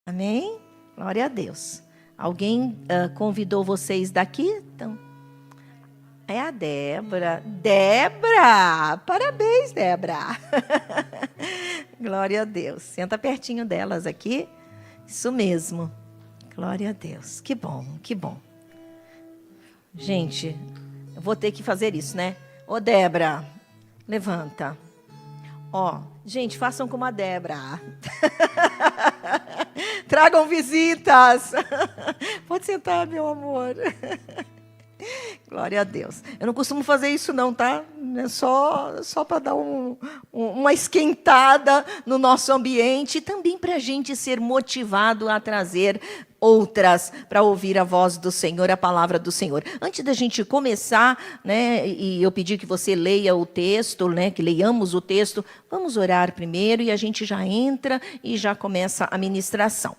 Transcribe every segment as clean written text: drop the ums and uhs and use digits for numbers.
Amém? Glória a Deus. Alguém convidou vocês daqui? Então, é a Débora. Débora! Parabéns, Débora! Glória a Deus. Senta pertinho delas aqui. Isso mesmo. Glória a Deus. Que bom, que bom. Gente, eu vou ter que fazer isso, né? Ô, Débora, levanta. Ó, gente, façam como a Débora. Tragam visitas. Pode sentar, meu amor. Glória a Deus. Eu não costumo fazer isso não, tá? É só para dar uma esquentada no nosso ambiente e também para a gente ser motivado a trazer outras para ouvir a voz do Senhor, a palavra do Senhor. Antes da gente começar, né, e eu pedi que você leia o texto, né, que leiamos o texto, vamos orar primeiro e a gente já entra e já começa a ministração.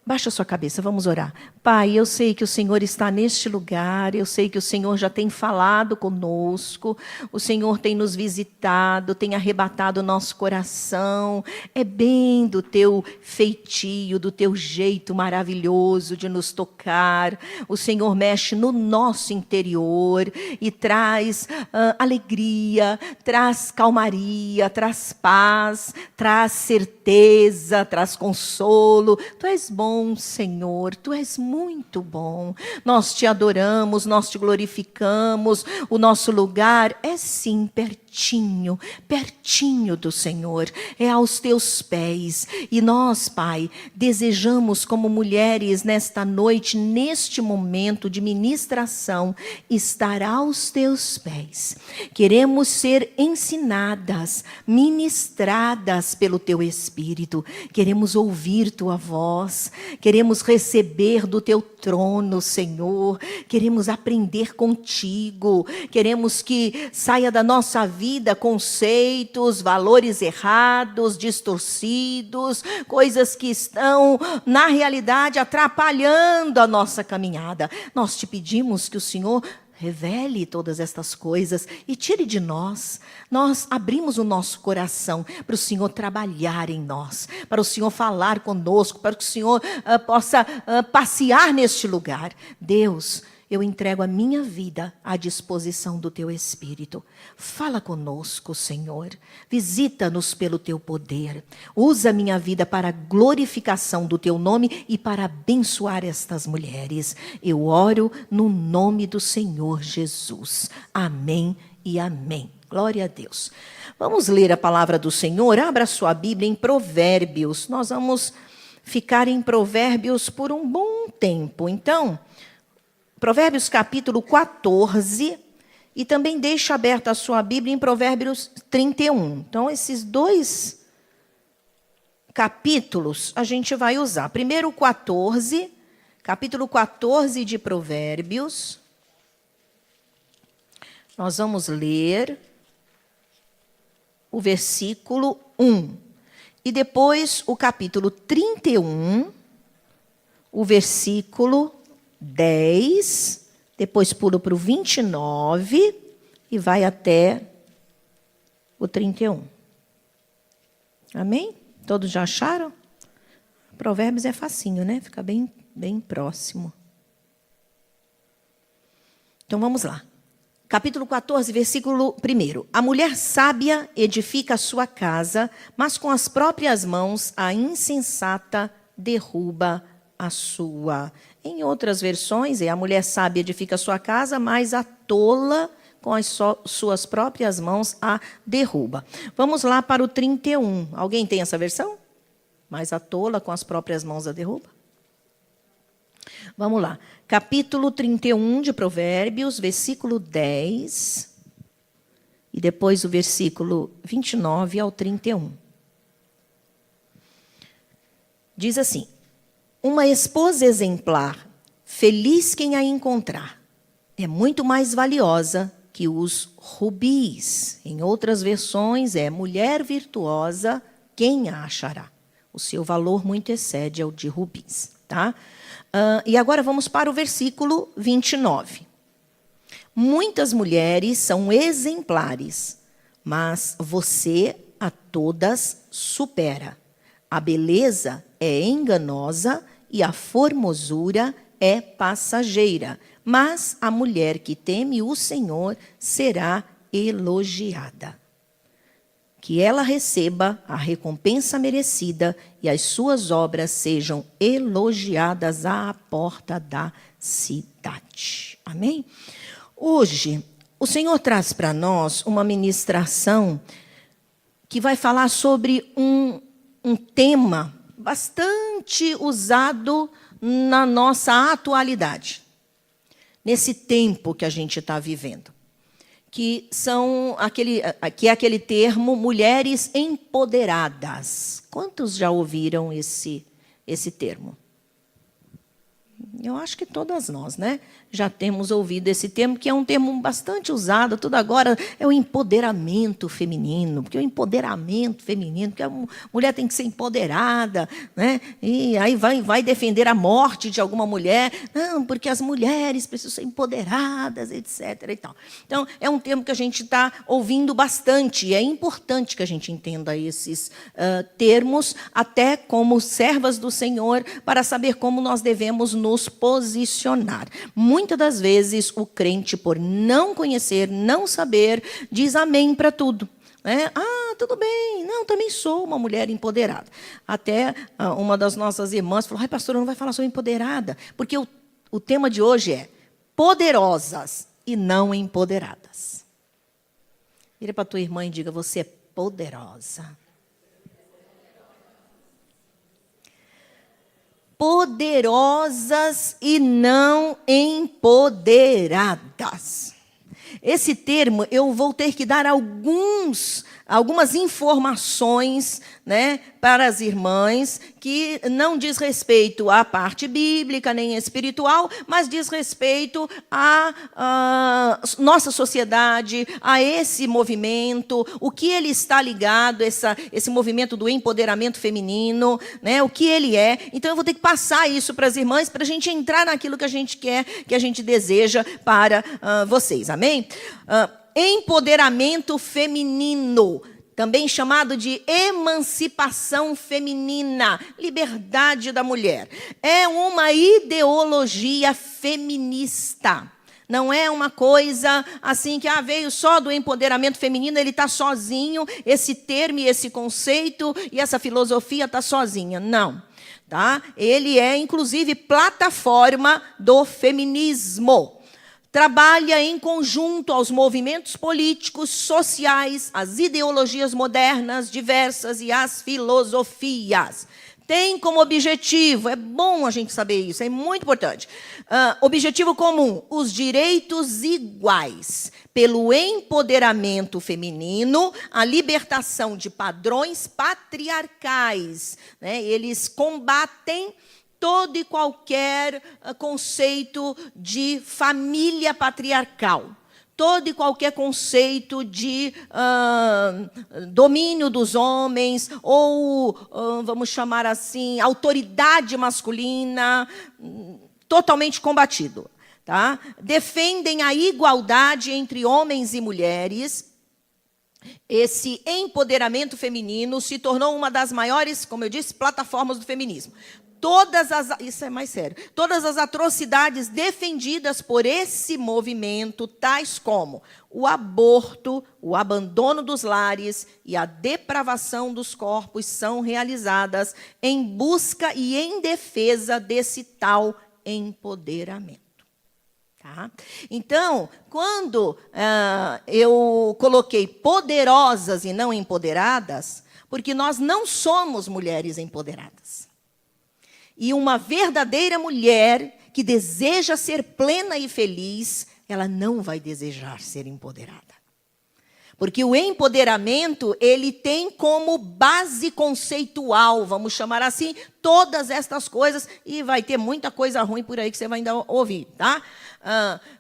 Baixa a sua cabeça, vamos orar. Pai, eu sei que o Senhor está neste lugar, eu sei que o Senhor já tem falado conosco, o Senhor tem nos visitado, tem arrebatado o nosso coração. É bem do teu feitio, do teu jeito maravilhoso de nos tocar. O Senhor mexe no nosso interior e traz alegria, traz calmaria, traz paz, traz certeza, traz consolo. Tu és bom, Senhor, Tu és muito bom. Nós Te adoramos, nós Te glorificamos. O nosso lugar é sim pertinho, pertinho do Senhor, é aos Teus pés. E nós, Pai, desejamos como mulheres nesta noite, neste momento de ministração, estar aos Teus pés. Queremos ser ensinadas, ministradas pelo Teu Espírito. Queremos ouvir Tua voz. Queremos receber do Teu trono, Senhor. Queremos aprender contigo. Queremos que saia da nossa vida conceitos, valores errados, distorcidos, coisas que estão, na realidade, atrapalhando a nossa caminhada. Nós Te pedimos que o Senhor revele todas estas coisas e tire de nós. Nós abrimos o nosso coração para o Senhor trabalhar em nós, para o Senhor falar conosco, para que o Senhor possa passear neste lugar. Deus, eu entrego a minha vida à disposição do Teu Espírito. Fala conosco, Senhor. Visita-nos pelo Teu poder. Usa a minha vida para a glorificação do Teu nome e para abençoar estas mulheres. Eu oro no nome do Senhor Jesus. Amém e amém. Glória a Deus. Vamos ler a palavra do Senhor. Abra sua Bíblia em Provérbios. Nós vamos ficar em Provérbios por um bom tempo. Então, Provérbios capítulo 14, e também deixa aberta a sua Bíblia em Provérbios 31. Então, esses dois capítulos a gente vai usar. Primeiro 14, capítulo 14 de Provérbios. Nós vamos ler o versículo 1. E depois o capítulo 31, o versículo 10, depois pula para o 29 e vai até o 31. Amém? Todos já acharam? Provérbios é facinho, né? Fica bem próximo. Então vamos lá. Capítulo 14, versículo 1. A mulher sábia edifica a sua casa, mas com as próprias mãos a insensata derruba a sua. Em outras versões, a mulher sábia edifica a sua casa, mas a tola, com as suas próprias mãos, a derruba. Vamos lá para o 31. Alguém tem essa versão? Mas a tola, com as próprias mãos, a derruba? Vamos lá. Capítulo 31 de Provérbios, versículo 10. E depois o versículo 29 ao 31. Diz assim: uma esposa exemplar, feliz quem a encontrar, é muito mais valiosa que os rubis. Em outras versões, é mulher virtuosa, quem a achará? O seu valor muito excede ao de rubis. Tá? E agora vamos para o versículo 29. Muitas mulheres são exemplares, mas você a todas supera. A beleza é enganosa e a formosura é passageira, mas a mulher que teme o Senhor será elogiada. Que ela receba a recompensa merecida e as suas obras sejam elogiadas à porta da cidade. Amém? Hoje, o Senhor traz para nós uma ministração que vai falar sobre um tema bastante usado na nossa atualidade, nesse tempo que a gente está vivendo, que é aquele termo mulheres empoderadas. Quantos já ouviram esse termo? Eu acho que todas nós, né? Já temos ouvido esse termo, que é um termo bastante usado, tudo agora é o empoderamento feminino, porque o empoderamento feminino, porque a mulher tem que ser empoderada, né? E aí vai defender a morte de alguma mulher, não, porque as mulheres precisam ser empoderadas, etc. E tal. Então, é um termo que a gente está ouvindo bastante, e é importante que a gente entenda esses termos, até como servas do Senhor, para saber como nós devemos nos posicionar. Muitas das vezes, o crente, por não conhecer, não saber, diz amém para tudo. Né? Ah, tudo bem. Não, também sou uma mulher empoderada. Até uma das nossas irmãs falou, ai, pastora, não vai falar sobre empoderada, porque o tema de hoje é poderosas e não empoderadas. Vira para a tua irmã e diga, você é poderosa. Poderosas e não empoderadas. Esse termo, eu vou ter que dar algumas informações, né, para as irmãs, que não diz respeito à parte bíblica, nem espiritual, mas diz respeito à nossa sociedade, a esse movimento, o que ele está ligado, esse movimento do empoderamento feminino, né, o que ele é. Então, eu vou ter que passar isso para as irmãs, para a gente entrar naquilo que a gente quer, que a gente deseja para vocês. Amém? Empoderamento feminino, também chamado de emancipação feminina, liberdade da mulher. É uma ideologia feminista. Não é uma coisa assim que veio só do empoderamento feminino, ele está sozinho, esse termo, esse conceito e essa filosofia está sozinha. Não. Tá? Ele é, inclusive, plataforma do feminismo. Trabalha em conjunto aos movimentos políticos, sociais, às ideologias modernas, diversas e às filosofias. Tem como objetivo, é bom a gente saber isso, é muito importante, objetivo comum, os direitos iguais, pelo empoderamento feminino, a libertação de padrões patriarcais. Né? Eles combatem todo e qualquer conceito de família patriarcal, todo e qualquer conceito de domínio dos homens, ou, vamos chamar assim, autoridade masculina, totalmente combatido. Tá? Defendem a igualdade entre homens e mulheres. Esse empoderamento feminino se tornou uma das maiores, como eu disse, plataformas do feminismo. Isso é mais sério. Todas as atrocidades defendidas por esse movimento, tais como o aborto, o abandono dos lares e a depravação dos corpos, são realizadas em busca e em defesa desse tal empoderamento. Tá? Então, quando eu coloquei poderosas e não empoderadas, porque nós não somos mulheres empoderadas. E uma verdadeira mulher que deseja ser plena e feliz, ela não vai desejar ser empoderada. Porque o empoderamento, ele tem como base conceitual, vamos chamar assim, todas estas coisas, e vai ter muita coisa ruim por aí que você vai ainda ouvir, tá?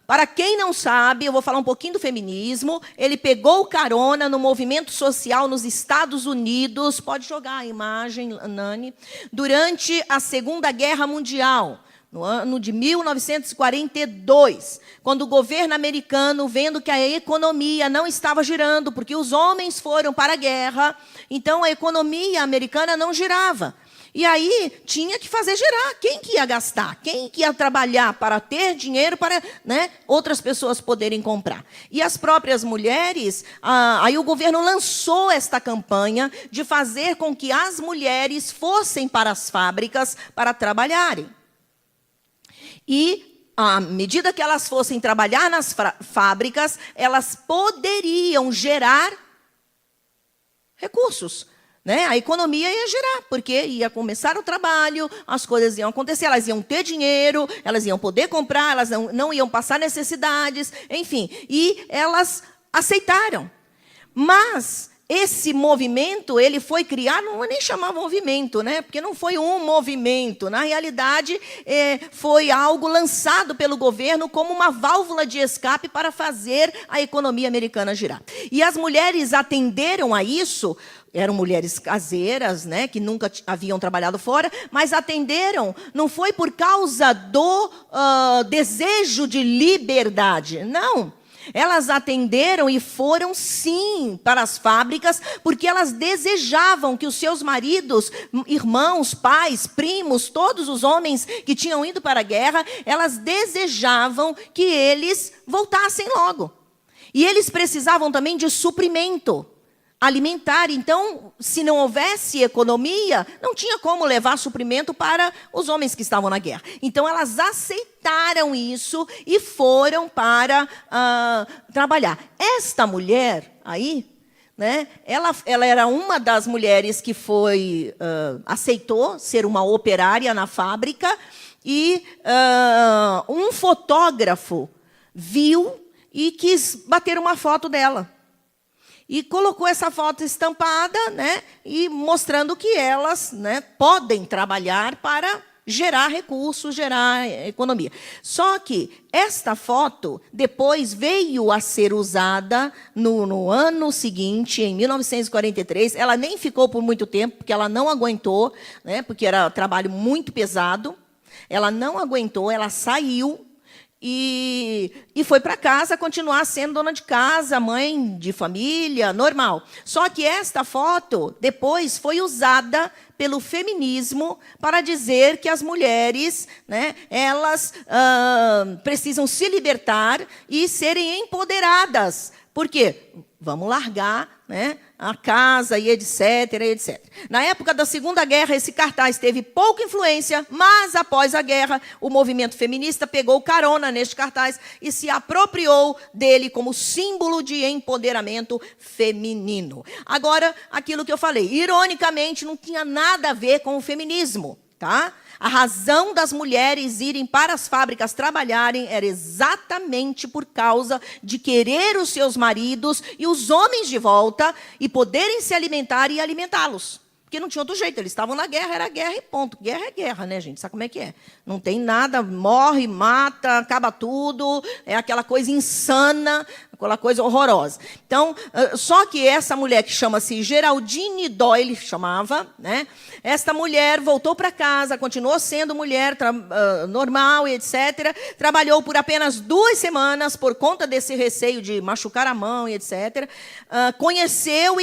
Para quem não sabe, eu vou falar um pouquinho do feminismo. Ele pegou carona no movimento social nos Estados Unidos, pode jogar a imagem, Nani, durante a Segunda Guerra Mundial, no ano de 1942, quando o governo americano, vendo que a economia não estava girando, porque os homens foram para a guerra, então a economia americana não girava. E aí tinha que fazer girar. Quem que ia gastar? Quem que ia trabalhar para ter dinheiro para, né, outras pessoas poderem comprar? E as próprias mulheres, aí o governo lançou esta campanha de fazer com que as mulheres fossem para as fábricas para trabalharem. E à medida que elas fossem trabalhar nas fábricas, elas poderiam gerar recursos. Né? A economia ia girar, porque ia começar o trabalho, as coisas iam acontecer, elas iam ter dinheiro, elas iam poder comprar, elas não iam passar necessidades, enfim. E elas aceitaram. Mas esse movimento, ele foi criado, não vou nem chamar movimento, né? Porque não foi um movimento. Na realidade, foi algo lançado pelo governo como uma válvula de escape para fazer a economia americana girar. E as mulheres atenderam a isso. Eram mulheres caseiras, né, que nunca haviam trabalhado fora, mas atenderam, não foi por causa do desejo de liberdade, não. Elas atenderam e foram, sim, para as fábricas, porque elas desejavam que os seus maridos, irmãos, pais, primos, todos os homens que tinham ido para a guerra, elas desejavam que eles voltassem logo. E eles precisavam também de suprimento alimentar. Então, se não houvesse economia, não tinha como levar suprimento para os homens que estavam na guerra. Então, elas aceitaram isso e foram para trabalhar. Esta mulher aí, né, ela era uma das mulheres que aceitou ser uma operária na fábrica, e um fotógrafo viu e quis bater uma foto dela. E colocou essa foto estampada, né, e mostrando que elas, né, podem trabalhar para gerar recursos, gerar economia. Só que esta foto depois veio a ser usada no ano seguinte, em 1943. Ela nem ficou por muito tempo, porque ela não aguentou, né, porque era trabalho muito pesado. Ela não aguentou, ela saiu. E foi para casa continuar sendo dona de casa, mãe de família, normal. Só que esta foto depois foi usada pelo feminismo para dizer que as mulheres, né, elas precisam se libertar e serem empoderadas. Por quê? Vamos largar, né, a casa e etc, etc. Na época da Segunda Guerra, esse cartaz teve pouca influência, mas após a guerra, o movimento feminista pegou carona neste cartaz e se apropriou dele como símbolo de empoderamento feminino. Agora, aquilo que eu falei, ironicamente, não tinha nada a ver com o feminismo, tá? A razão das mulheres irem para as fábricas trabalharem era exatamente por causa de querer os seus maridos e os homens de volta e poderem se alimentar e alimentá-los. Porque não tinha outro jeito, eles estavam na guerra, era guerra e ponto. Guerra é guerra, né, gente? Sabe como é que é? Não tem nada, morre, mata, acaba tudo, é aquela coisa insana, aquela coisa horrorosa. Então, só que essa mulher que chama-se Geraldine Doyle, chamava, né? Esta mulher voltou para casa, continuou sendo mulher normal e etc. Trabalhou por apenas 2 semanas por conta desse receio de machucar a mão e etc. Conheceu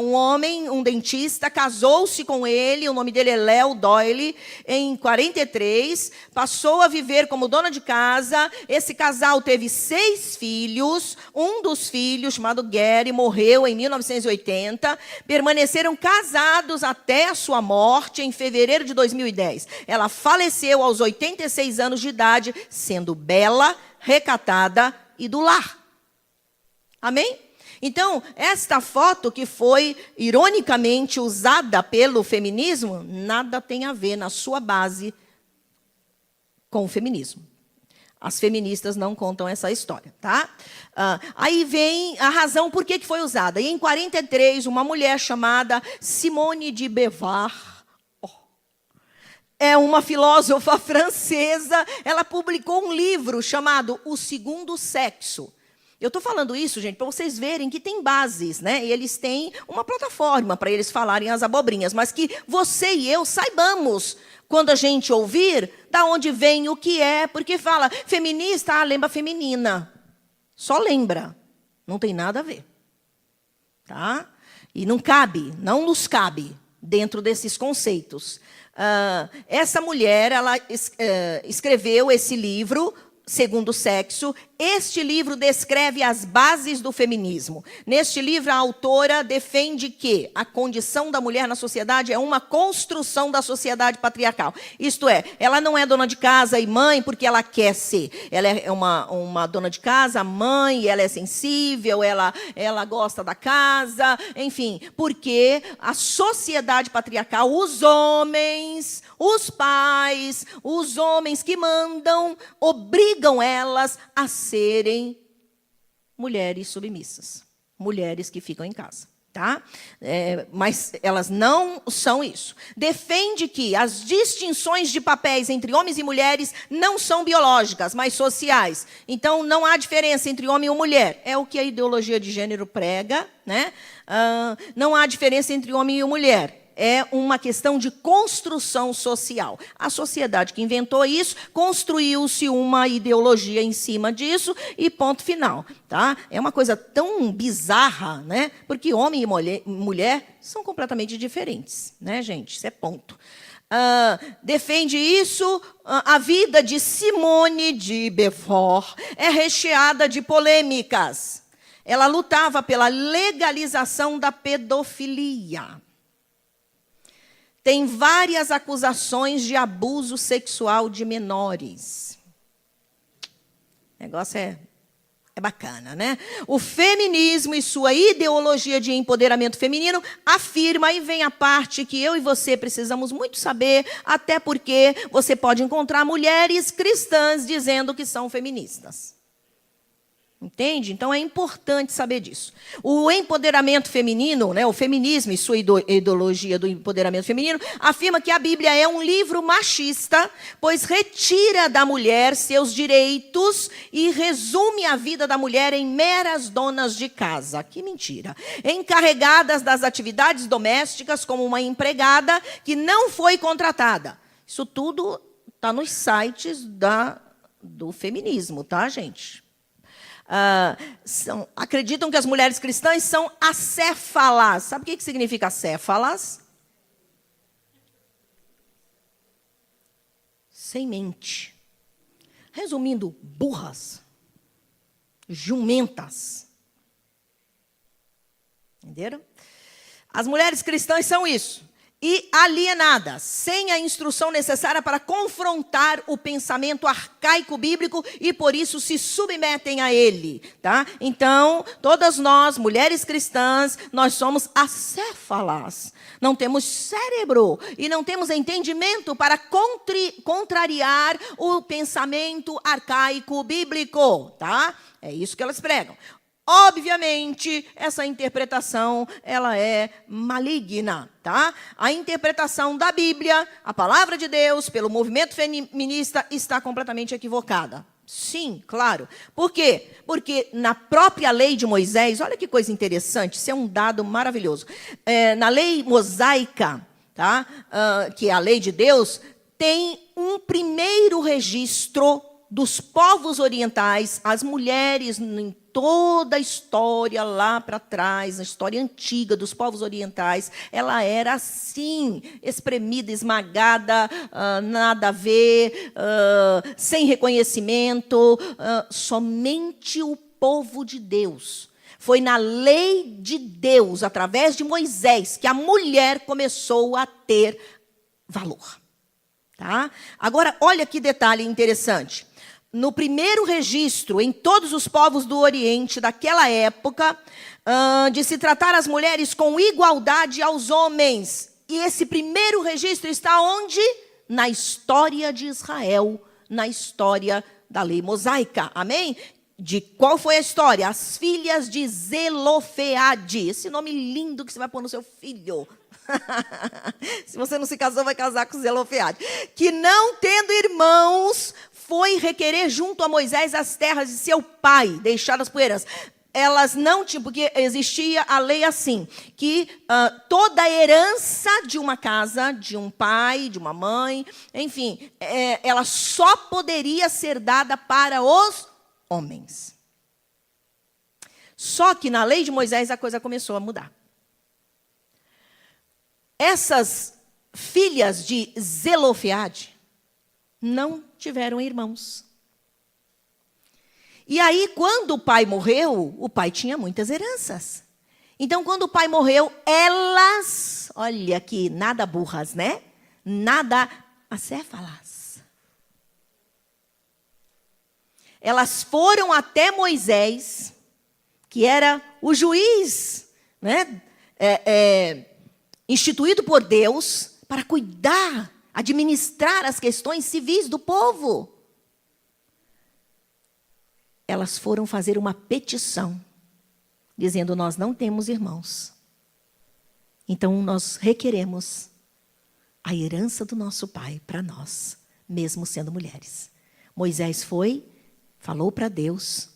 um homem, um dentista, casou-se com ele, o nome dele é Léo Doyle, em 43, passou a viver como dona de casa. Esse casal teve 6 filhos, um dos filhos, chamado Gary, morreu em 1980, permaneceram casados até a sua morte em fevereiro de 2010. Ela faleceu aos 86 anos de idade, sendo bela, recatada e do lar. Amém? Então, esta foto que foi ironicamente usada pelo feminismo, nada tem a ver na sua base com o feminismo. As feministas não contam essa história, tá? Aí vem a razão por que foi usada. E em 43, uma mulher chamada Simone de Beauvoir, é uma filósofa francesa, ela publicou um livro chamado O Segundo Sexo. Eu estou falando isso, gente, para vocês verem que tem bases, né? E eles têm uma plataforma para eles falarem as abobrinhas, mas que você e eu saibamos, quando a gente ouvir, da onde vem o que é, porque fala feminista, lembra feminina. Só lembra. Não tem nada a ver. Tá? E não cabe, não nos cabe, dentro desses conceitos. Essa mulher, ela escreveu esse livro, Segundo o Sexo. Este livro descreve as bases do feminismo. Neste livro, a autora defende que a condição da mulher na sociedade é uma construção da sociedade patriarcal. Isto é, ela não é dona de casa e mãe porque ela quer ser. Ela é uma dona de casa, mãe, ela é sensível, ela gosta da casa, enfim, porque a sociedade patriarcal, os homens, os pais, os homens que mandam, obrigam elas a serem mulheres submissas, mulheres que ficam em casa, tá? Mas elas não são isso. Defende que as distinções de papéis entre homens e mulheres não são biológicas, mas sociais. Então, não há diferença entre homem ou mulher. É o que a ideologia de gênero prega, né? Não há diferença entre homem e mulher. É uma questão de construção social. A sociedade que inventou isso, construiu-se uma ideologia em cima disso e ponto final. Tá? É uma coisa tão bizarra, né? Porque homem e mulher são completamente diferentes, né, gente? Isso é ponto. Defende isso. A vida de Simone de Beauvoir é recheada de polêmicas. Ela lutava pela legalização da pedofilia. Tem várias acusações de abuso sexual de menores. O negócio é bacana, né? O feminismo e sua ideologia de empoderamento feminino afirma, e vem a parte que eu e você precisamos muito saber, até porque você pode encontrar mulheres cristãs dizendo que são feministas. Entende? Então, é importante saber disso. O empoderamento feminino, né, o feminismo e sua ideologia do empoderamento feminino, afirma que a Bíblia é um livro machista, pois retira da mulher seus direitos e resume a vida da mulher em meras donas de casa. Que mentira. Encarregadas das atividades domésticas como uma empregada que não foi contratada. Isso tudo está nos sites do feminismo, tá, gente? Acreditam que as mulheres cristãs são acéfalas. Sabe o que significa acéfalas? Sem mente. Resumindo, burras. Jumentas. Entenderam? As mulheres cristãs são isso. E alienadas, sem a instrução necessária para confrontar o pensamento arcaico bíblico e, por isso, se submetem a ele. Tá? Então, todas nós, mulheres cristãs, nós somos acéfalas. Não temos cérebro e não temos entendimento para contrariar o pensamento arcaico bíblico. Tá? É isso que elas pregam. Obviamente, essa interpretação ela é maligna, tá? A interpretação da Bíblia, a palavra de Deus, pelo movimento feminista, está completamente equivocada. Sim, claro. Por quê? Porque na própria lei de Moisés, olha que coisa interessante, isso é um dado maravilhoso. Na lei mosaica, tá? Que é a lei de Deus, tem um primeiro registro dos povos orientais, as mulheres em toda a história lá para trás, a história antiga dos povos orientais, ela era assim, espremida, esmagada, nada a ver, sem reconhecimento, somente o povo de Deus. Foi na lei de Deus, através de Moisés, que a mulher começou a ter valor. Tá? Agora, olha que detalhe interessante. No primeiro registro, em todos os povos do Oriente daquela época, de se tratar as mulheres com igualdade aos homens. E esse primeiro registro está onde? Na história de Israel, na história da lei mosaica. Amém? De qual foi a história? As filhas de Zelofeade. Esse nome lindo que você vai pôr no seu filho. Se você não se casou, vai casar com Zelofeade. Que não tendo irmãos, foi requerer junto a Moisés as terras de seu pai, deixadas por herança. Elas não tinham, porque existia a lei assim, que toda a herança de uma casa, de um pai, de uma mãe, enfim, ela só poderia ser dada para os homens. Só que na lei de Moisés a coisa começou a mudar. Essas filhas de Zelofeade não tiveram irmãos. E aí, quando o pai morreu, o pai tinha muitas heranças. Então, quando o pai morreu, elas, olha aqui, nada burras, né? Nada acéfalas. Elas foram até Moisés, que era o juiz, né? Instituído por Deus para cuidar, administrar as questões civis do povo. Elas foram fazer uma petição, dizendo: nós não temos irmãos. Então nós requeremos a herança do nosso pai para nós, mesmo sendo mulheres. Moisés foi, falou para Deus.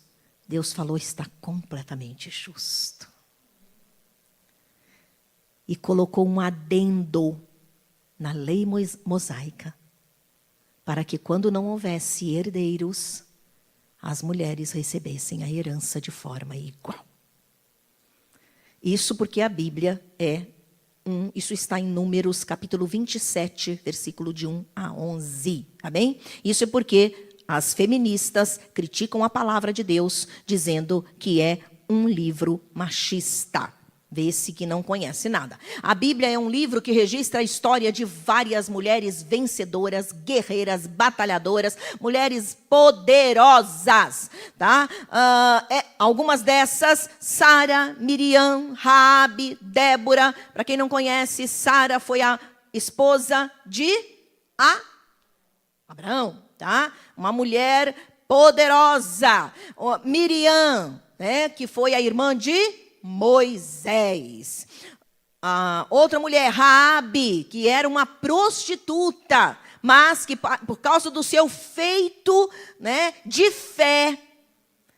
Deus falou: está completamente justo. E colocou um adendo na lei mosaica, para que quando não houvesse herdeiros, as mulheres recebessem a herança de forma igual. Isso porque a Bíblia isso está em Números, capítulo 27, versículo de 1 a 11. Amém? Isso é porque as feministas criticam a palavra de Deus, dizendo que é um livro machista. Vê-se que não conhece nada. A Bíblia é um livro que registra a história de várias mulheres vencedoras, guerreiras, batalhadoras, mulheres poderosas. Tá? Algumas dessas, Sara, Miriam, Raabe, Débora. Para quem não conhece, Sara foi a esposa de Abraão. Tá? Uma mulher poderosa. Miriam, né, que foi a irmã de Moisés. Outra mulher, Raabe, que era uma prostituta, mas que por causa do seu feito, né, de fé,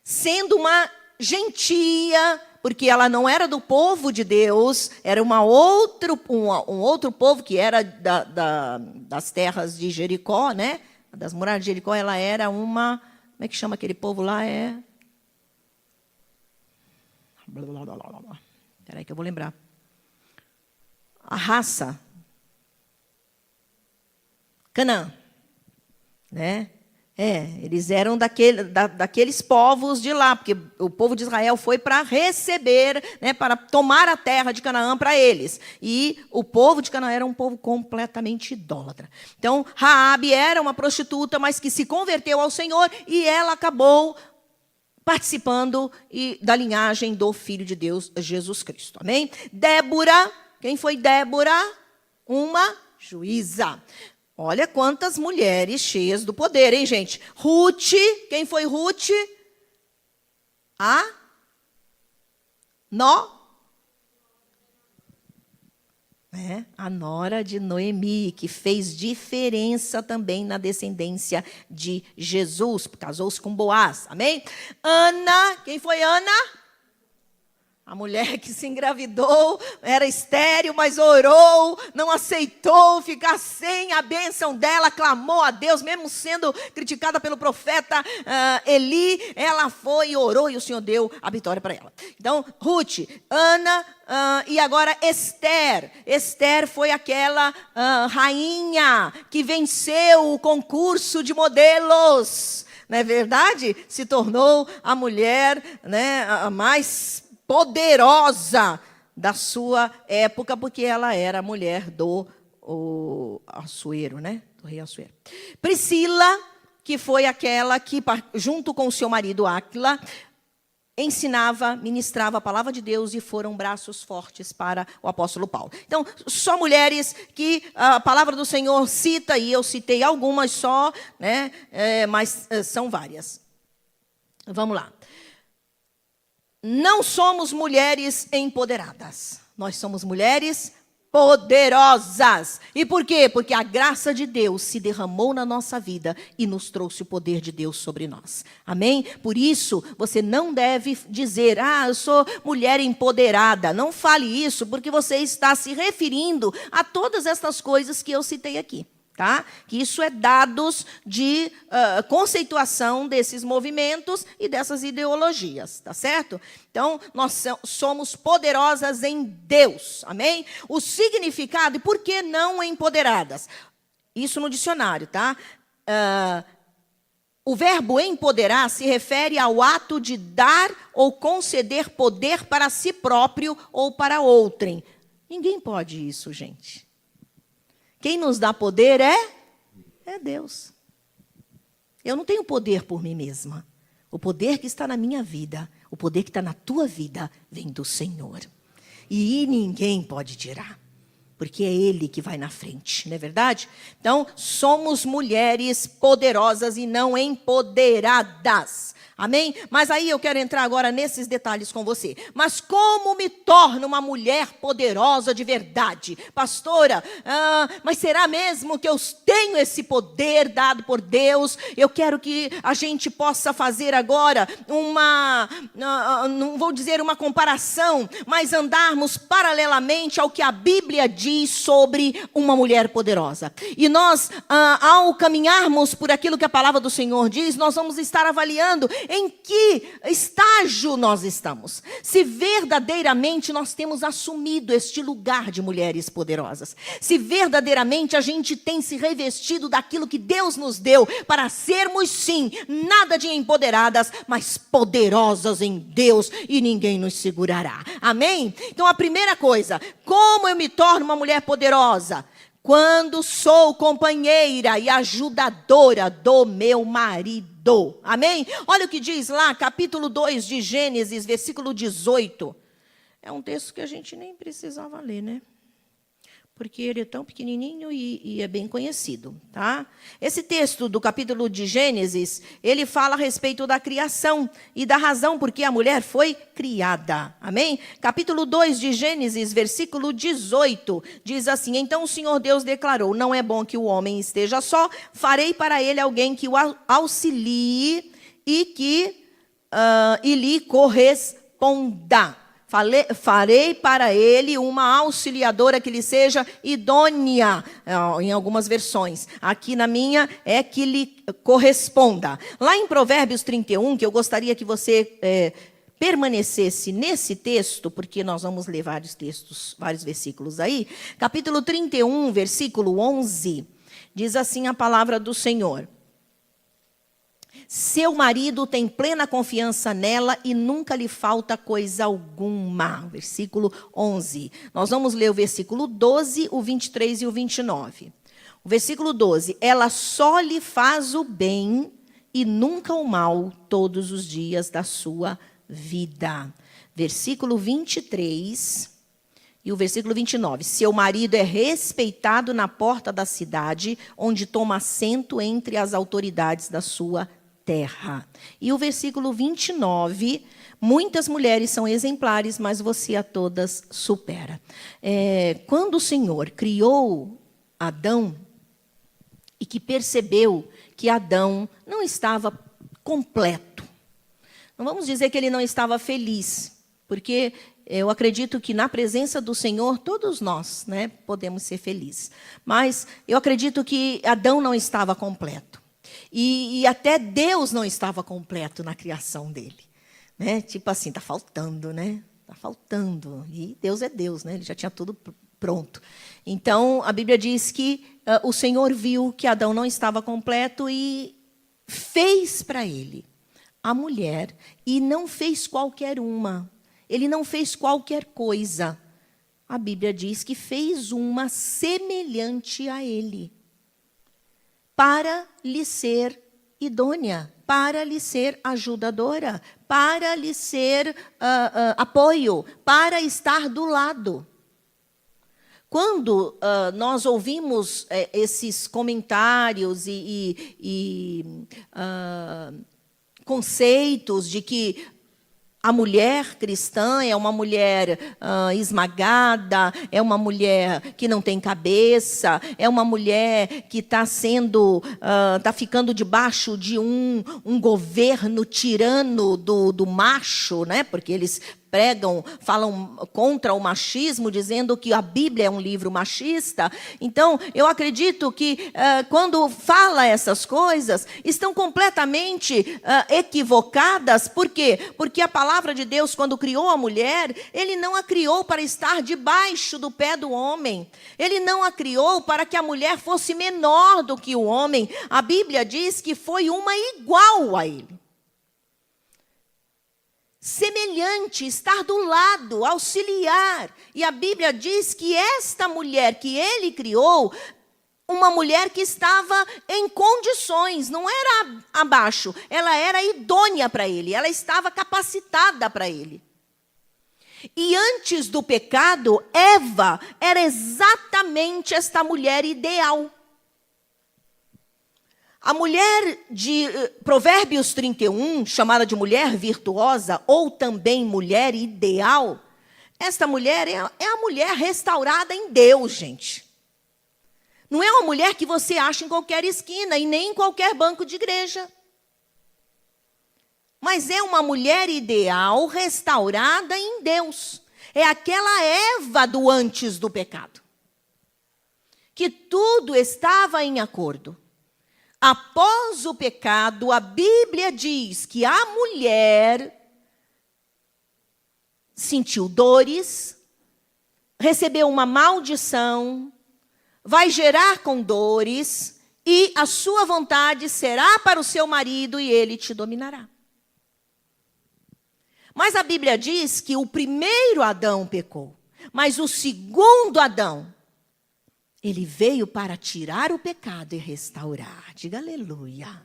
sendo uma gentia, porque ela não era do povo de Deus, era um outro povo que era das terras de Jericó, né? Das muralhas de Jericó. Ela era uma... Como é que chama aquele povo lá? Espera aí que eu vou lembrar. A raça. Canaã. Né? Eles eram daqueles povos de lá, porque o povo de Israel foi para receber, né, para tomar a terra de Canaã para eles. E o povo de Canaã era um povo completamente idólatra. Então, Raabe era uma prostituta, mas que se converteu ao Senhor, e ela acabou participando da linhagem do Filho de Deus, Jesus Cristo. Amém? Débora, quem foi Débora? Uma juíza. Olha quantas mulheres cheias do poder, hein, gente? Ruth, quem foi Ruth? A nora de Noemi, que fez diferença também na descendência de Jesus, casou-se com Boaz, amém? Ana, quem foi Ana? A mulher que se engravidou, era estéril, mas orou, não aceitou ficar sem a bênção dela, clamou a Deus, mesmo sendo criticada pelo profeta Eli, ela foi e orou e o Senhor deu a vitória para ela. Então, Ruth, Ana, e agora Esther. Esther foi aquela rainha que venceu o concurso de modelos, não é verdade? Se tornou a mulher, né, a mais poderosa da sua época, porque ela era a mulher do Assuero, né? Do rei Assuero. Priscila, que foi aquela que, junto com o seu marido Áquila, ensinava, ministrava a palavra de Deus e foram braços fortes para o apóstolo Paulo. Então, só mulheres que a palavra do Senhor cita, e eu citei algumas só, né? Mas são várias. Vamos lá. Não somos mulheres empoderadas. Nós somos mulheres poderosas. E por quê? Porque a graça de Deus se derramou na nossa vida e nos trouxe o poder de Deus sobre nós. Amém? Por isso, você não deve dizer: eu sou mulher empoderada. Não fale isso, porque você está se referindo a todas essas coisas que eu citei aqui. tá? Que isso é dados de conceituação desses movimentos e dessas ideologias, tá certo? Então, nós somos poderosas em Deus, amém? O significado, e por que não empoderadas? Isso no dicionário, tá? O verbo empoderar se refere ao ato de dar ou conceder poder para si próprio ou para outrem. Ninguém pode isso, gente. Quem nos dá poder é Deus. Eu não tenho poder por mim mesma. O poder que está na minha vida, o poder que está na tua vida, vem do Senhor. E ninguém pode tirar. Porque é Ele que vai na frente, não é verdade? Então, somos mulheres poderosas e não empoderadas. Amém? Mas aí eu quero entrar agora nesses detalhes com você. Mas como me torno uma mulher poderosa de verdade? Pastora, mas será mesmo que eu tenho esse poder dado por Deus? Eu quero que a gente possa fazer agora não vou dizer uma comparação, mas andarmos paralelamente ao que a Bíblia diz sobre uma mulher poderosa. E nós, ao caminharmos por aquilo que a palavra do Senhor diz, nós vamos estar avaliando em que estágio nós estamos. Se verdadeiramente nós temos assumido este lugar de mulheres poderosas. Se verdadeiramente a gente tem se revestido daquilo que Deus nos deu para sermos, sim, nada de empoderadas, mas poderosas em Deus e ninguém nos segurará. Amém? Então a primeira coisa, como eu me torno uma mulher poderosa? Quando sou companheira e ajudadora do meu marido. Amém? Olha o que diz lá, capítulo 2 de Gênesis, versículo 18. É um texto que a gente nem precisava ler, né? Porque ele é tão pequenininho e é bem conhecido, tá? Esse texto do capítulo de Gênesis, ele fala a respeito da criação e da razão por que a mulher foi criada, amém? Capítulo 2 de Gênesis, versículo 18, diz assim: então o Senhor Deus declarou, não é bom que o homem esteja só, farei para ele alguém que o auxilie e lhe corresponda. Farei para ele uma auxiliadora que lhe seja idônea, em algumas versões. Aqui na minha é que lhe corresponda. Lá em Provérbios 31, que eu gostaria que você permanecesse nesse texto, porque nós vamos ler vários textos, vários versículos aí. Capítulo 31, versículo 11, diz assim a palavra do Senhor. Seu marido tem plena confiança nela e nunca lhe falta coisa alguma. Versículo 11. Nós vamos ler o versículo 12, o 23 e o 29. O versículo 12. Ela só lhe faz o bem e nunca o mal todos os dias da sua vida. Versículo 23 e o versículo 29. Seu marido é respeitado na porta da cidade, onde toma assento entre as autoridades da sua terra. E o versículo 29, muitas mulheres são exemplares, mas você a todas supera. Quando o Senhor criou Adão, e que percebeu que Adão não estava completo. Não vamos dizer que ele não estava feliz, porque eu acredito que na presença do Senhor, todos nós, né, podemos ser felizes. Mas eu acredito que Adão não estava completo. E até Deus não estava completo na criação dele. Né? Tipo assim, está faltando, né? Está faltando. E Deus é Deus, né? Ele já tinha tudo pronto. Então, a Bíblia diz que o Senhor viu que Adão não estava completo e fez para ele a mulher. E não fez qualquer uma. Ele não fez qualquer coisa. A Bíblia diz que fez uma semelhante a ele. Para lhe ser idônea, para lhe ser ajudadora, para lhe ser apoio, para estar do lado. Quando nós ouvimos esses comentários e conceitos de que a mulher cristã é uma mulher esmagada, é uma mulher que não tem cabeça, é uma mulher que está ficando debaixo de um governo tirano do macho, né? Porque eles pregam, falam contra o machismo, dizendo que a Bíblia é um livro machista. Então, eu acredito que quando fala essas coisas, estão completamente equivocadas. Por quê? Porque a palavra de Deus, quando criou a mulher, Ele não a criou para estar debaixo do pé do homem. Ele não a criou para que a mulher fosse menor do que o homem. A Bíblia diz que foi uma igual a ele. Semelhante, estar do lado, auxiliar. E a Bíblia diz que esta mulher que ele criou, uma mulher que estava em condições, não era abaixo, ela era idônea para ele, ela estava capacitada para ele. E antes do pecado, Eva era exatamente esta mulher ideal. A mulher de Provérbios 31, chamada de mulher virtuosa, ou também mulher ideal, esta mulher é a mulher restaurada em Deus, gente. Não é uma mulher que você acha em qualquer esquina e nem em qualquer banco de igreja. Mas é uma mulher ideal restaurada em Deus. É aquela Eva do antes do pecado. Que tudo estava em acordo. Após o pecado, a Bíblia diz que a mulher sentiu dores, recebeu uma maldição, vai gerar com dores, e a sua vontade será para o seu marido e ele te dominará. Mas a Bíblia diz que o primeiro Adão pecou, mas o segundo Adão, ele veio para tirar o pecado e restaurar. Diga aleluia.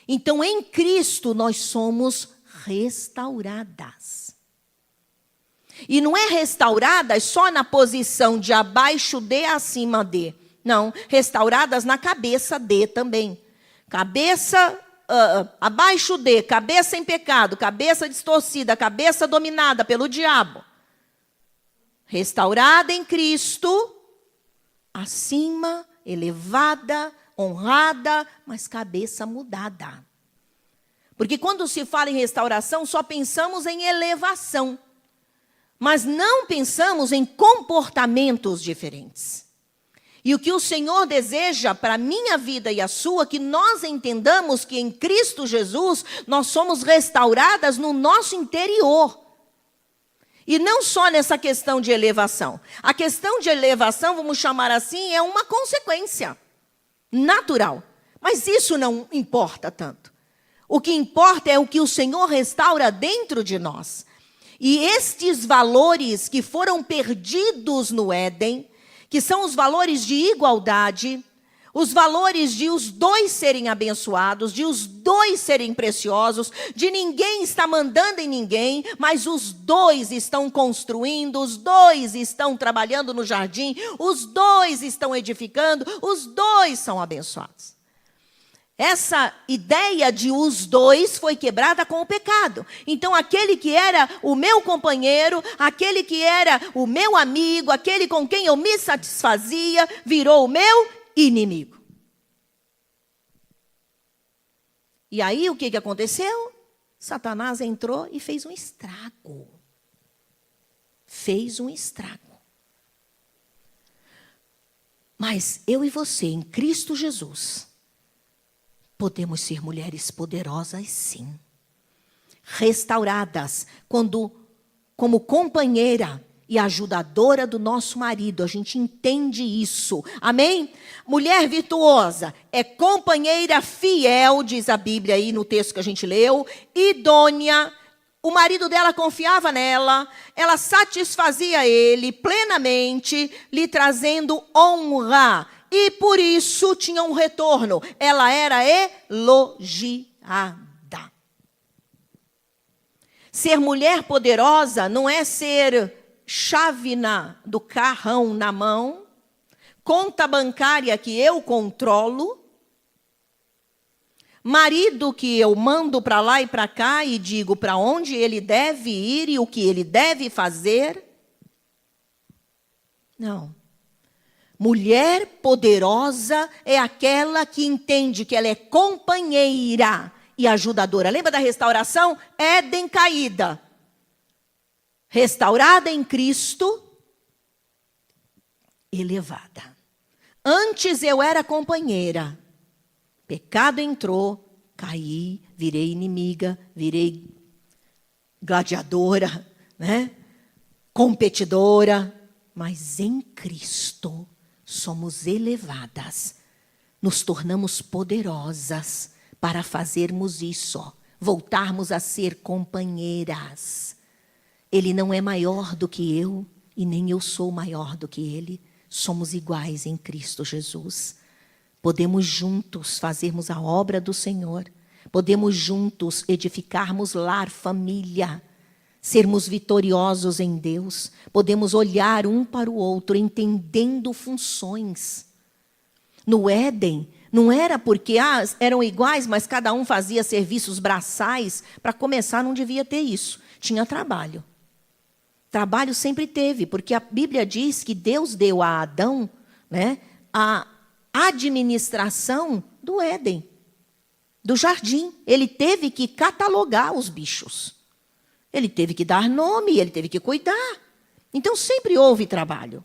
Então, em Cristo, nós somos restauradas. E não é restauradas só na posição de abaixo de, acima de. Não, restauradas na cabeça de também. Cabeça abaixo de, cabeça em pecado, cabeça distorcida, cabeça dominada pelo diabo. Restaurada em Cristo, acima, elevada, honrada, mas cabeça mudada. Porque quando se fala em restauração, só pensamos em elevação. Mas não pensamos em comportamentos diferentes. E o que o Senhor deseja para a minha vida e a sua, que nós entendamos que em Cristo Jesus, nós somos restauradas no nosso interior. E não só nessa questão de elevação. A questão de elevação, vamos chamar assim, é uma consequência natural. Mas isso não importa tanto. O que importa é o que o Senhor restaura dentro de nós. E estes valores que foram perdidos no Éden, que são os valores de igualdade, os valores de os dois serem abençoados, de os dois serem preciosos, de ninguém está mandando em ninguém, mas os dois estão construindo, os dois estão trabalhando no jardim, os dois estão edificando, os dois são abençoados. Essa ideia de os dois foi quebrada com o pecado. Então, aquele que era o meu companheiro, aquele que era o meu amigo, aquele com quem eu me satisfazia, virou o meu inimigo. E aí, o que aconteceu? Satanás entrou e fez um estrago. Fez um estrago. Mas eu e você, em Cristo Jesus, podemos ser mulheres poderosas, sim. Restauradas, como companheira e ajudadora do nosso marido. A gente entende isso. Amém? Mulher virtuosa é companheira fiel, diz a Bíblia aí no texto que a gente leu, idônea. O marido dela confiava nela, ela satisfazia ele plenamente, lhe trazendo honra. E por isso tinha um retorno. Ela era elogiada. Ser mulher poderosa não é ser chave do carrão na mão, conta bancária que eu controlo, marido que eu mando para lá e para cá e digo para onde ele deve ir e o que ele deve fazer. Não. Mulher poderosa é aquela que entende que ela é companheira e ajudadora. Lembra da restauração? Éden caída. restaurada em Cristo, elevada. Antes eu era companheira, pecado entrou, caí, virei inimiga, virei gladiadora, né? Competidora, mas em Cristo somos elevadas, nos tornamos poderosas para fazermos isso, voltarmos a ser companheiras. Ele não é maior do que eu e nem eu sou maior do que ele. Somos iguais em Cristo Jesus. Podemos juntos fazermos a obra do Senhor. Podemos juntos edificarmos lar, família. Sermos vitoriosos em Deus. Podemos olhar um para o outro, entendendo funções. No Éden, não era porque eram iguais, mas cada um fazia serviços braçais. Para começar, não devia ter isso. Tinha trabalho. Trabalho sempre teve, porque a Bíblia diz que Deus deu a Adão, né, a administração do Éden, do jardim. Ele teve que catalogar os bichos. Ele teve que dar nome, ele teve que cuidar. Então, sempre houve trabalho.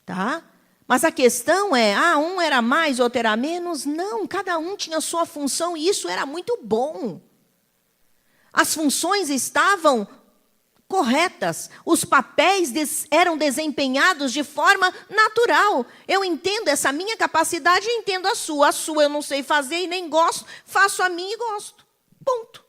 Tá? Mas a questão é, um era mais, outro era menos? Não, cada um tinha sua função e isso era muito bom. As funções estavam corretas, os papéis eram desempenhados de forma natural. Eu entendo essa minha capacidade e entendo a sua. A sua eu não sei fazer e nem gosto, faço a minha e gosto. Ponto.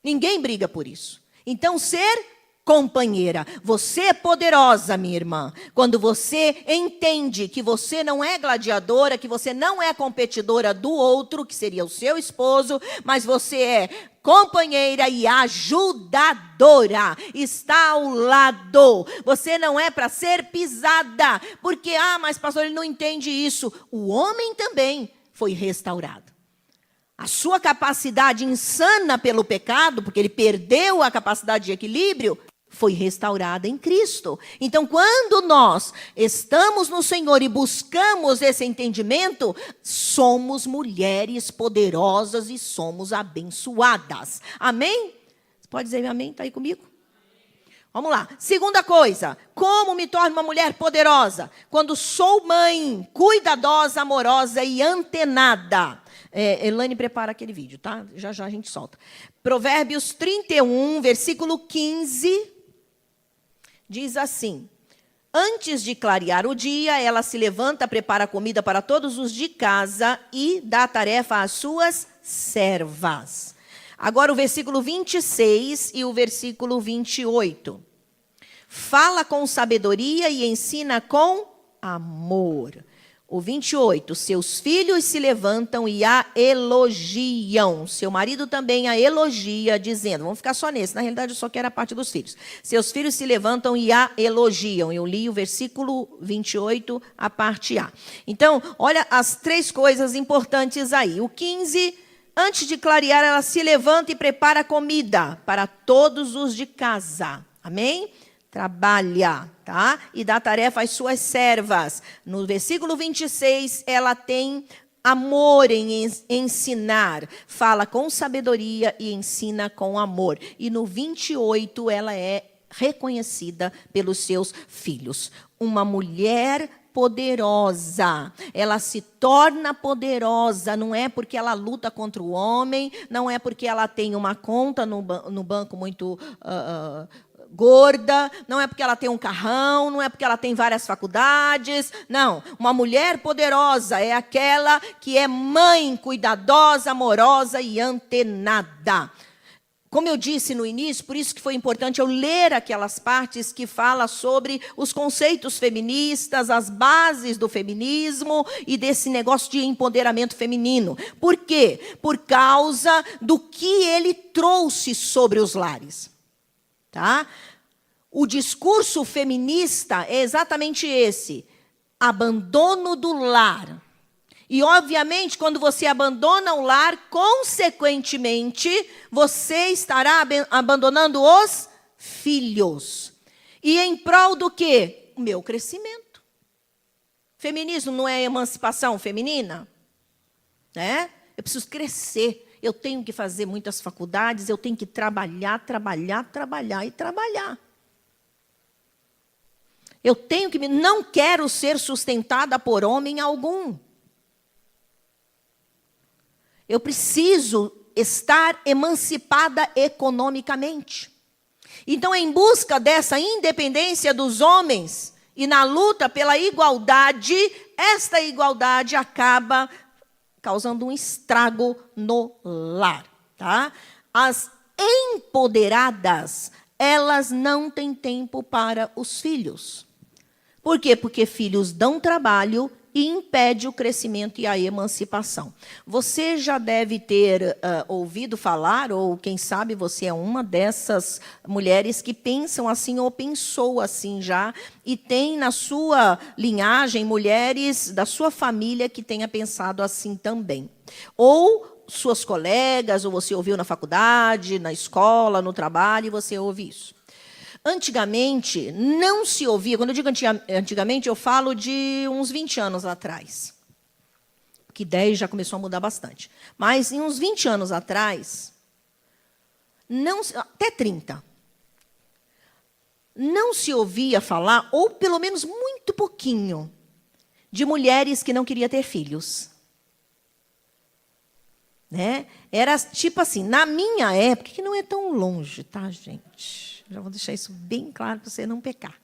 Ninguém briga por isso. Então, ser companheira. Você é poderosa, minha irmã, quando você entende que você não é gladiadora, que você não é competidora do outro, que seria o seu esposo, mas você é companheira e ajudadora, está ao lado. Você não é para ser pisada, porque, mas pastor, ele não entende isso. O homem também foi restaurado. A sua capacidade insana pelo pecado, porque ele perdeu a capacidade de equilíbrio, foi restaurada em Cristo. Então, quando nós estamos no Senhor e buscamos esse entendimento, somos mulheres poderosas e somos abençoadas. Amém? Você pode dizer amém? Está aí comigo? Vamos lá. Segunda coisa, como me torno uma mulher poderosa? Quando sou mãe, cuidadosa, amorosa e antenada. Elaine prepara aquele vídeo, tá? Já já a gente solta. Provérbios 31, versículo 15, diz assim: antes de clarear o dia, ela se levanta, prepara comida para todos os de casa e dá tarefa às suas servas. Agora o versículo 26 e o versículo 28. Fala com sabedoria e ensina com amor. O 28, seus filhos se levantam e a elogiam. Seu marido também a elogia, dizendo, vamos ficar só nesse, na realidade eu só quero a parte dos filhos. Seus filhos se levantam e a elogiam. Eu li o versículo 28, a parte A. Então, olha as três coisas importantes aí. O 15, antes de clarear, ela se levanta e prepara comida para todos os de casa. Amém? Trabalha, tá? E dá tarefa às suas servas. No versículo 26, ela tem amor em ensinar. Fala com sabedoria e ensina com amor. E no 28, ela é reconhecida pelos seus filhos. Uma mulher poderosa. Ela se torna poderosa, não é porque ela luta contra o homem, não é porque ela tem uma conta no banco muito gorda, não é porque ela tem um carrão, não é porque ela tem várias faculdades, não. Uma mulher poderosa é aquela que é mãe, cuidadosa, amorosa e antenada. Como eu disse no início, por isso que foi importante eu ler aquelas partes que falam sobre os conceitos feministas, as bases do feminismo e desse negócio de empoderamento feminino. Por quê? Por causa do que ele trouxe sobre os lares. Tá? O discurso feminista é exatamente esse: abandono do lar. E, obviamente, quando você abandona o lar, consequentemente, você estará abandonando os filhos. E em prol do quê? O meu crescimento. Feminismo não é emancipação feminina? Né? Eu preciso crescer. eu tenho que fazer muitas faculdades, eu tenho que trabalhar, trabalhar, trabalhar e trabalhar. Eu tenho que... Não quero ser sustentada por homem algum. Eu preciso estar emancipada economicamente. Então, em busca dessa independência dos homens e na luta pela igualdade, esta igualdade acaba causando um estrago no lar. Tá? As empoderadas, elas não têm tempo para os filhos. Por quê? Porque filhos dão trabalho e impede o crescimento e a emancipação. Você já deve ter ouvido falar, ou quem sabe você é uma dessas mulheres que pensam assim ou pensou assim já, e tem na sua linhagem mulheres da sua família que tenha pensado assim também. Ou suas colegas, ou você ouviu na faculdade, na escola, no trabalho, e você ouve isso. Antigamente, não se ouvia, quando eu digo antigamente, eu falo de uns 20 anos atrás. Que 10 já começou a mudar bastante. Mas, em uns 20 anos atrás, até 30, não se ouvia falar, ou pelo menos muito pouquinho, de mulheres que não queriam ter filhos. Né? Era tipo assim, na minha época, que não é tão longe, tá, gente? Já vou deixar isso bem claro para você não pecar.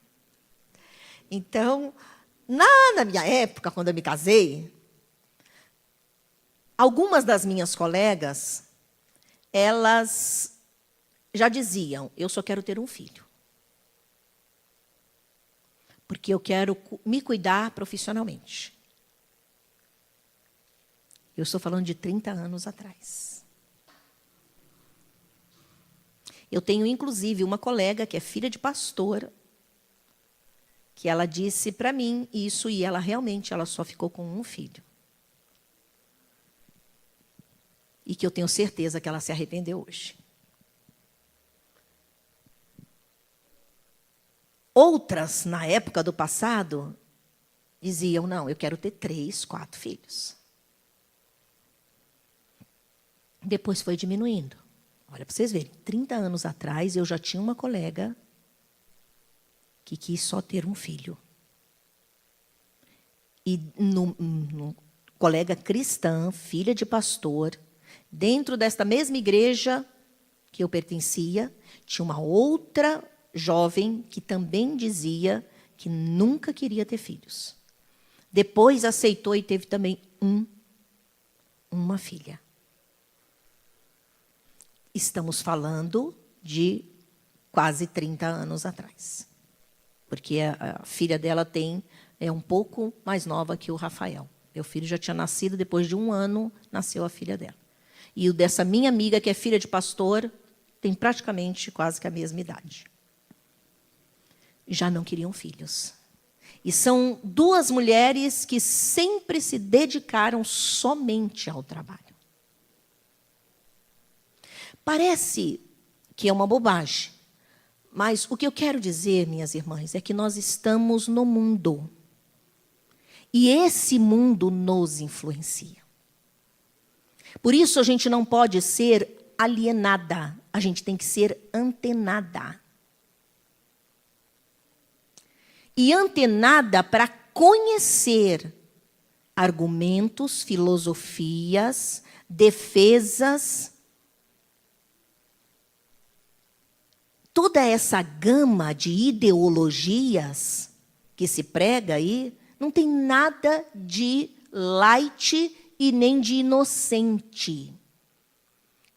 Então, na minha época, quando eu me casei, algumas das minhas colegas, elas já diziam, eu só quero ter um filho. Porque eu quero me cuidar profissionalmente. Eu estou falando de 30 anos atrás. Eu tenho, inclusive, uma colega que é filha de pastora, que ela disse para mim isso, e ela realmente só ficou com um filho. E que eu tenho certeza que ela se arrependeu hoje. Outras, na época do passado, diziam, não, eu quero ter 3, 4 filhos. Depois foi diminuindo. Olha, para vocês verem, 30 anos atrás, eu já tinha uma colega que quis só ter um filho. E colega cristã, filha de pastor, dentro desta mesma igreja que eu pertencia, tinha uma outra jovem que também dizia que nunca queria ter filhos. Depois aceitou e teve também uma filha. Estamos falando de quase 30 anos atrás. Porque a filha dela é um pouco mais nova que o Rafael. Meu filho já tinha nascido, depois de 1 ano, nasceu a filha dela. E o dessa minha amiga, que é filha de pastor, tem praticamente quase que a mesma idade. Já não queriam filhos. E são 2 mulheres que sempre se dedicaram somente ao trabalho. Parece que é uma bobagem, mas o que eu quero dizer, minhas irmãs, é que nós estamos no mundo. E esse mundo nos influencia. Por isso a gente não pode ser alienada, a gente tem que ser antenada. E antenada para conhecer argumentos, filosofias, defesas. Toda essa gama de ideologias que se prega aí, não tem nada de light e nem de inocente.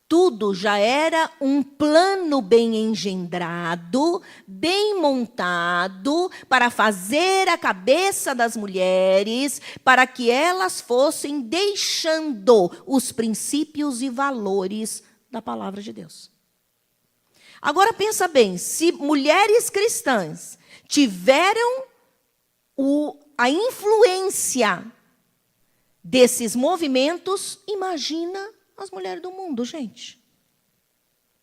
Tudo já era um plano bem engendrado, bem montado, para fazer a cabeça das mulheres, para que elas fossem deixando os princípios e valores da palavra de Deus. Agora pensa bem, se mulheres cristãs tiveram a influência desses movimentos, imagina as mulheres do mundo, gente.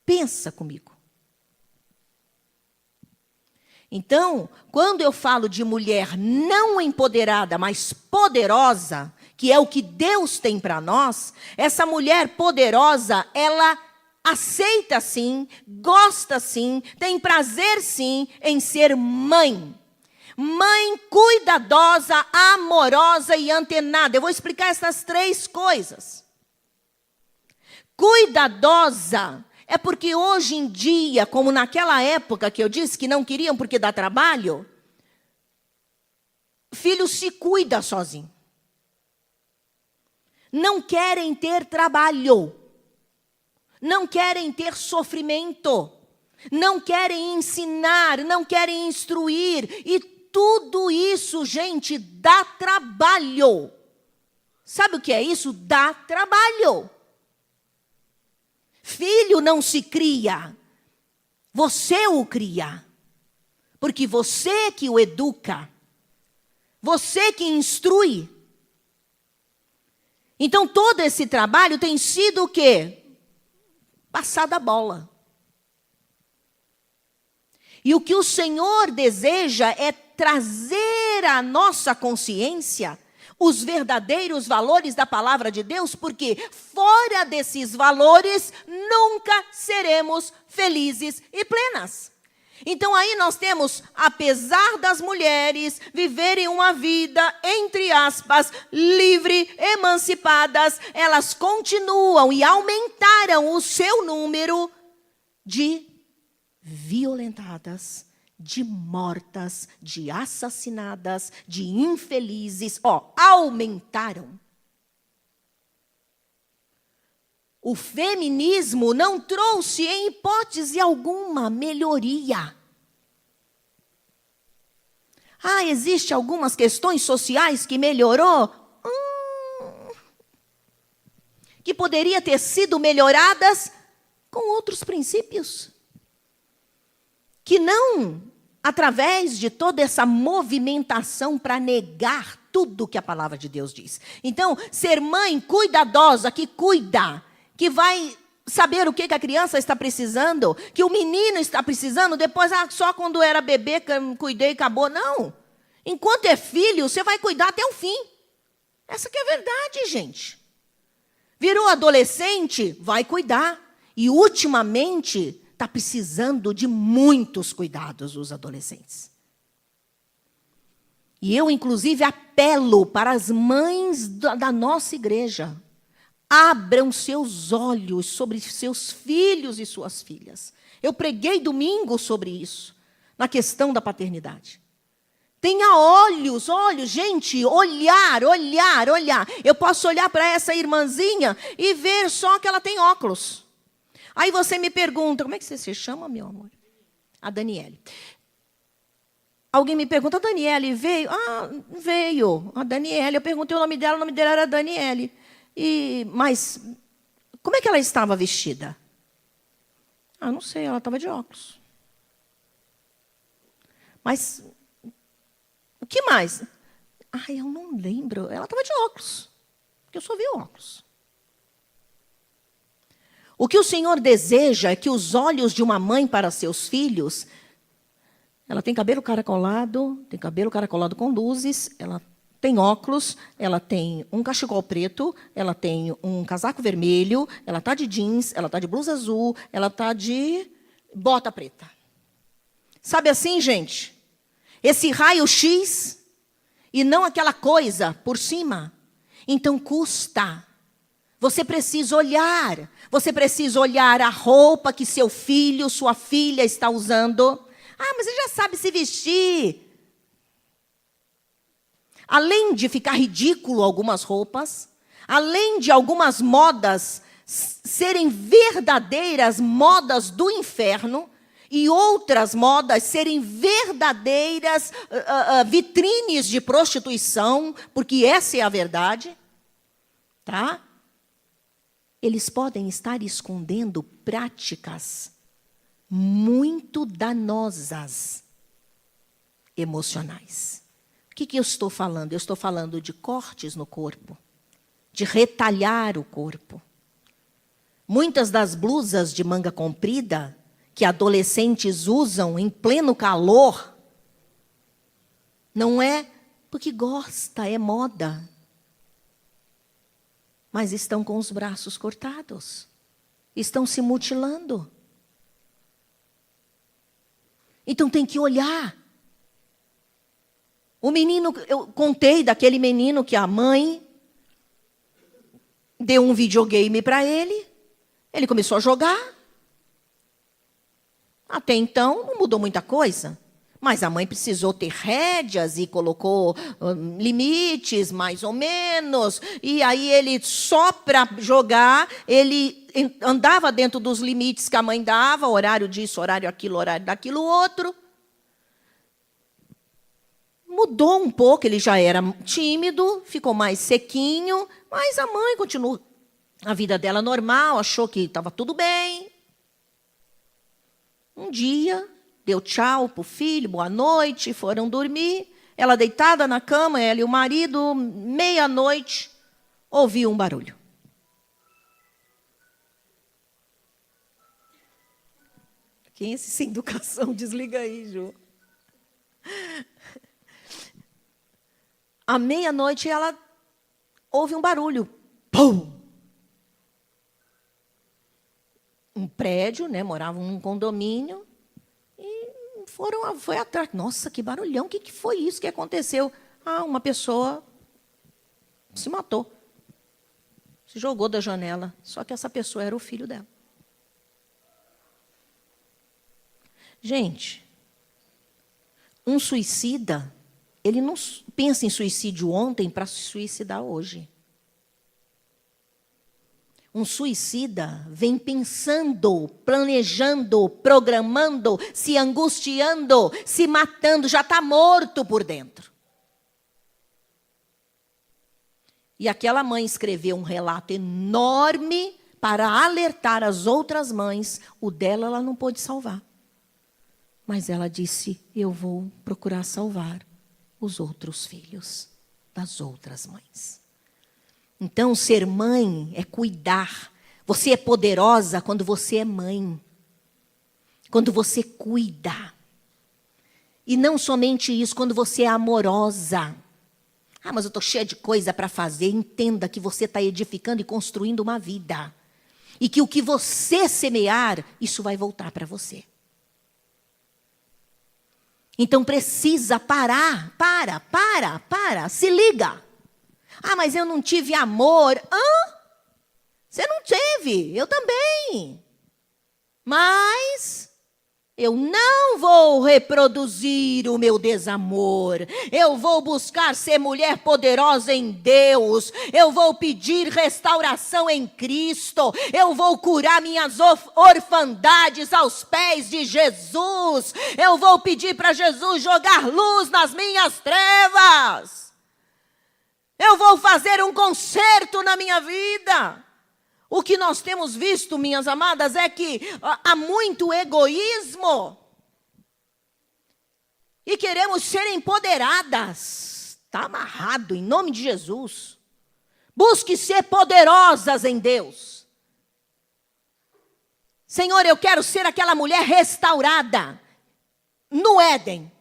Pensa comigo. Então, quando eu falo de mulher não empoderada, mas poderosa, que é o que Deus tem para nós, essa mulher poderosa, ela aceita sim, gosta sim, tem prazer sim em ser mãe. Mãe cuidadosa, amorosa e antenada. Eu vou explicar essas 3 coisas. Cuidadosa é porque hoje em dia, como naquela época que eu disse que não queriam porque dá trabalho, filho se cuida sozinho. Não querem ter trabalho. Não querem ter sofrimento. Não querem ensinar, não querem instruir. E tudo isso, gente, dá trabalho. Sabe o que é isso? Dá trabalho. Filho não se cria. Você o cria. Porque você que o educa. Você que instrui. Então, todo esse trabalho tem sido o quê? Passada a bola. E o que o Senhor deseja é trazer à nossa consciência os verdadeiros valores da palavra de Deus, porque fora desses valores nunca seremos felizes e plenas. Então aí nós temos, apesar das mulheres viverem uma vida, entre aspas, livre, emancipadas, elas continuam e aumentaram o seu número de violentadas, de mortas, de assassinadas, de infelizes. Aumentaram. O feminismo não trouxe, em hipótese alguma, melhoria. Existem algumas questões sociais que melhorou? Que poderia ter sido melhoradas com outros princípios. Que não através de toda essa movimentação para negar tudo que a palavra de Deus diz. Então, ser mãe cuidadosa, que cuida, que vai saber o que a criança está precisando, que o menino está precisando, depois só quando era bebê cuidei e acabou. Não. Enquanto é filho, você vai cuidar até o fim. Essa que é a verdade, gente. Virou adolescente, vai cuidar. E ultimamente está precisando de muitos cuidados os adolescentes. E eu, inclusive, apelo para as mães da nossa igreja. Abram seus olhos sobre seus filhos e suas filhas. Eu preguei domingo sobre isso, na questão da paternidade. Tenha olhos, gente, olhar. Eu posso olhar para essa irmãzinha e ver só que ela tem óculos. Aí você me pergunta, como é que você se chama, meu amor? A Daniele. Alguém me pergunta, a Daniele veio? Veio, a Daniele. Eu perguntei o nome dela era Daniele. Mas, como é que ela estava vestida? Não sei, ela estava de óculos. Mas, o que mais? Eu não lembro. Ela estava de óculos, porque eu só vi óculos. O que o Senhor deseja é que os olhos de uma mãe para seus filhos, ela tem cabelo caracolado com luzes, ela tem óculos, ela tem um cachecol preto, ela tem um casaco vermelho, ela está de jeans, ela está de blusa azul, ela está de bota preta. Sabe assim, gente? Esse raio-x e não aquela coisa por cima. Então custa. Você precisa olhar a roupa que seu filho, sua filha está usando. Mas você já sabe se vestir. Além de ficar ridículo algumas roupas, além de algumas modas serem verdadeiras modas do inferno, e outras modas serem verdadeiras vitrines de prostituição, porque essa é a verdade, tá? Eles podem estar escondendo práticas muito danosas, emocionais. O que eu estou falando? Eu estou falando de cortes no corpo, de retalhar o corpo. Muitas das blusas de manga comprida que adolescentes usam em pleno calor, não é porque gosta, é moda. mas estão com os braços cortados. Estão se mutilando. Então tem que olhar. O menino, eu contei daquele menino que a mãe deu um videogame para ele. Ele começou a jogar. Até então não mudou muita coisa. Mas a mãe precisou ter rédeas e colocou limites, mais ou menos. E aí ele, só para jogar, ele andava dentro dos limites que a mãe dava, horário disso, horário aquilo, horário daquilo outro. Mudou um pouco, ele já era tímido, ficou mais sequinho, mas a mãe continuou a vida dela normal, achou que estava tudo bem. Um dia, deu tchau para o filho, boa noite, foram dormir. Ela deitada na cama, ela e o marido, meia-noite, ouviu um barulho. Quem é esse sem educação? Desliga aí, Ju. À meia-noite, ela ouve um barulho. Pum! Um prédio, né? Moravam num condomínio. Foi atrás. Nossa, que barulhão, o que foi isso que aconteceu? Ah, uma pessoa se matou. Se jogou da janela. Só que essa pessoa era o filho dela. Gente, um suicida, ele não pensa em suicídio ontem para se suicidar hoje. Um suicida vem pensando, planejando, programando, se angustiando, se matando, já está morto por dentro. E aquela mãe escreveu um relato enorme para alertar as outras mães. O dela ela não pôde salvar. Mas ela disse, eu vou procurar salvar os outros filhos das outras mães. Então, ser mãe é cuidar. Você é poderosa quando você é mãe. Quando você cuida. E não somente isso, quando você é amorosa. Ah, mas eu estou cheia de coisa para fazer. Entenda que você está edificando e construindo uma vida. E que o que você semear, isso vai voltar para você. Então precisa parar. Para. Se liga. Ah, mas eu não tive amor. Você não teve, eu também. Mas eu não vou reproduzir o meu desamor. Eu vou buscar ser mulher poderosa em Deus. Eu vou pedir restauração em Cristo. Eu vou curar minhas orfandades aos pés de Jesus. Eu vou pedir para Jesus jogar luz nas minhas trevas. Eu vou fazer um conserto na minha vida. O que nós temos visto, minhas amadas, é que há muito egoísmo. E queremos ser empoderadas. Está amarrado, em nome de Jesus. Busque ser poderosas em Deus. Senhor, eu quero ser aquela mulher restaurada no Éden.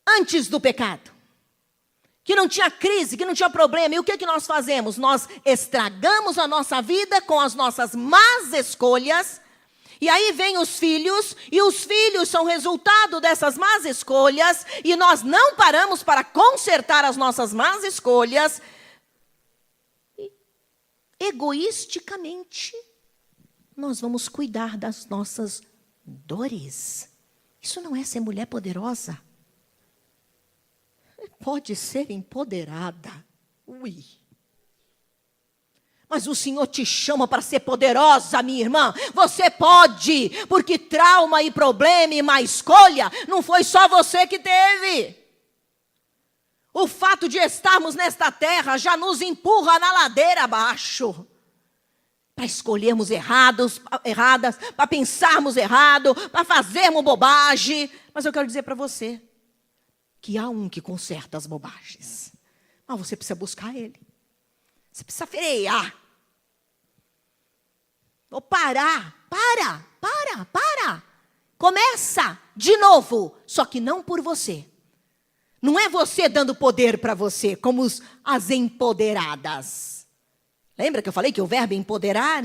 Antes do pecado. Que não tinha crise, que não tinha problema. E o que nós fazemos? Nós estragamos a nossa vida com as nossas más escolhas. E aí vem os filhos, e os filhos são resultado dessas más escolhas. E nós não paramos para consertar as nossas más escolhas. Egoisticamente, nós vamos cuidar das nossas dores. Isso não é ser mulher poderosa. Pode ser empoderada. Ui. Mas o Senhor te chama para ser poderosa, minha irmã. Você pode, porque trauma e problema e má escolha não foi só você que teve. O fato de estarmos nesta terra já nos empurra na ladeira abaixo. Para escolhermos erradas, para pensarmos errado, para fazermos bobagem. Mas eu quero dizer para você que há um que conserta as bobagens. Mas você precisa buscar ele. Você precisa frear. Ou parar. Para. Começa de novo. Só que não por você. Não é você dando poder para você, como as empoderadas. Lembra que eu falei que o verbo empoderar,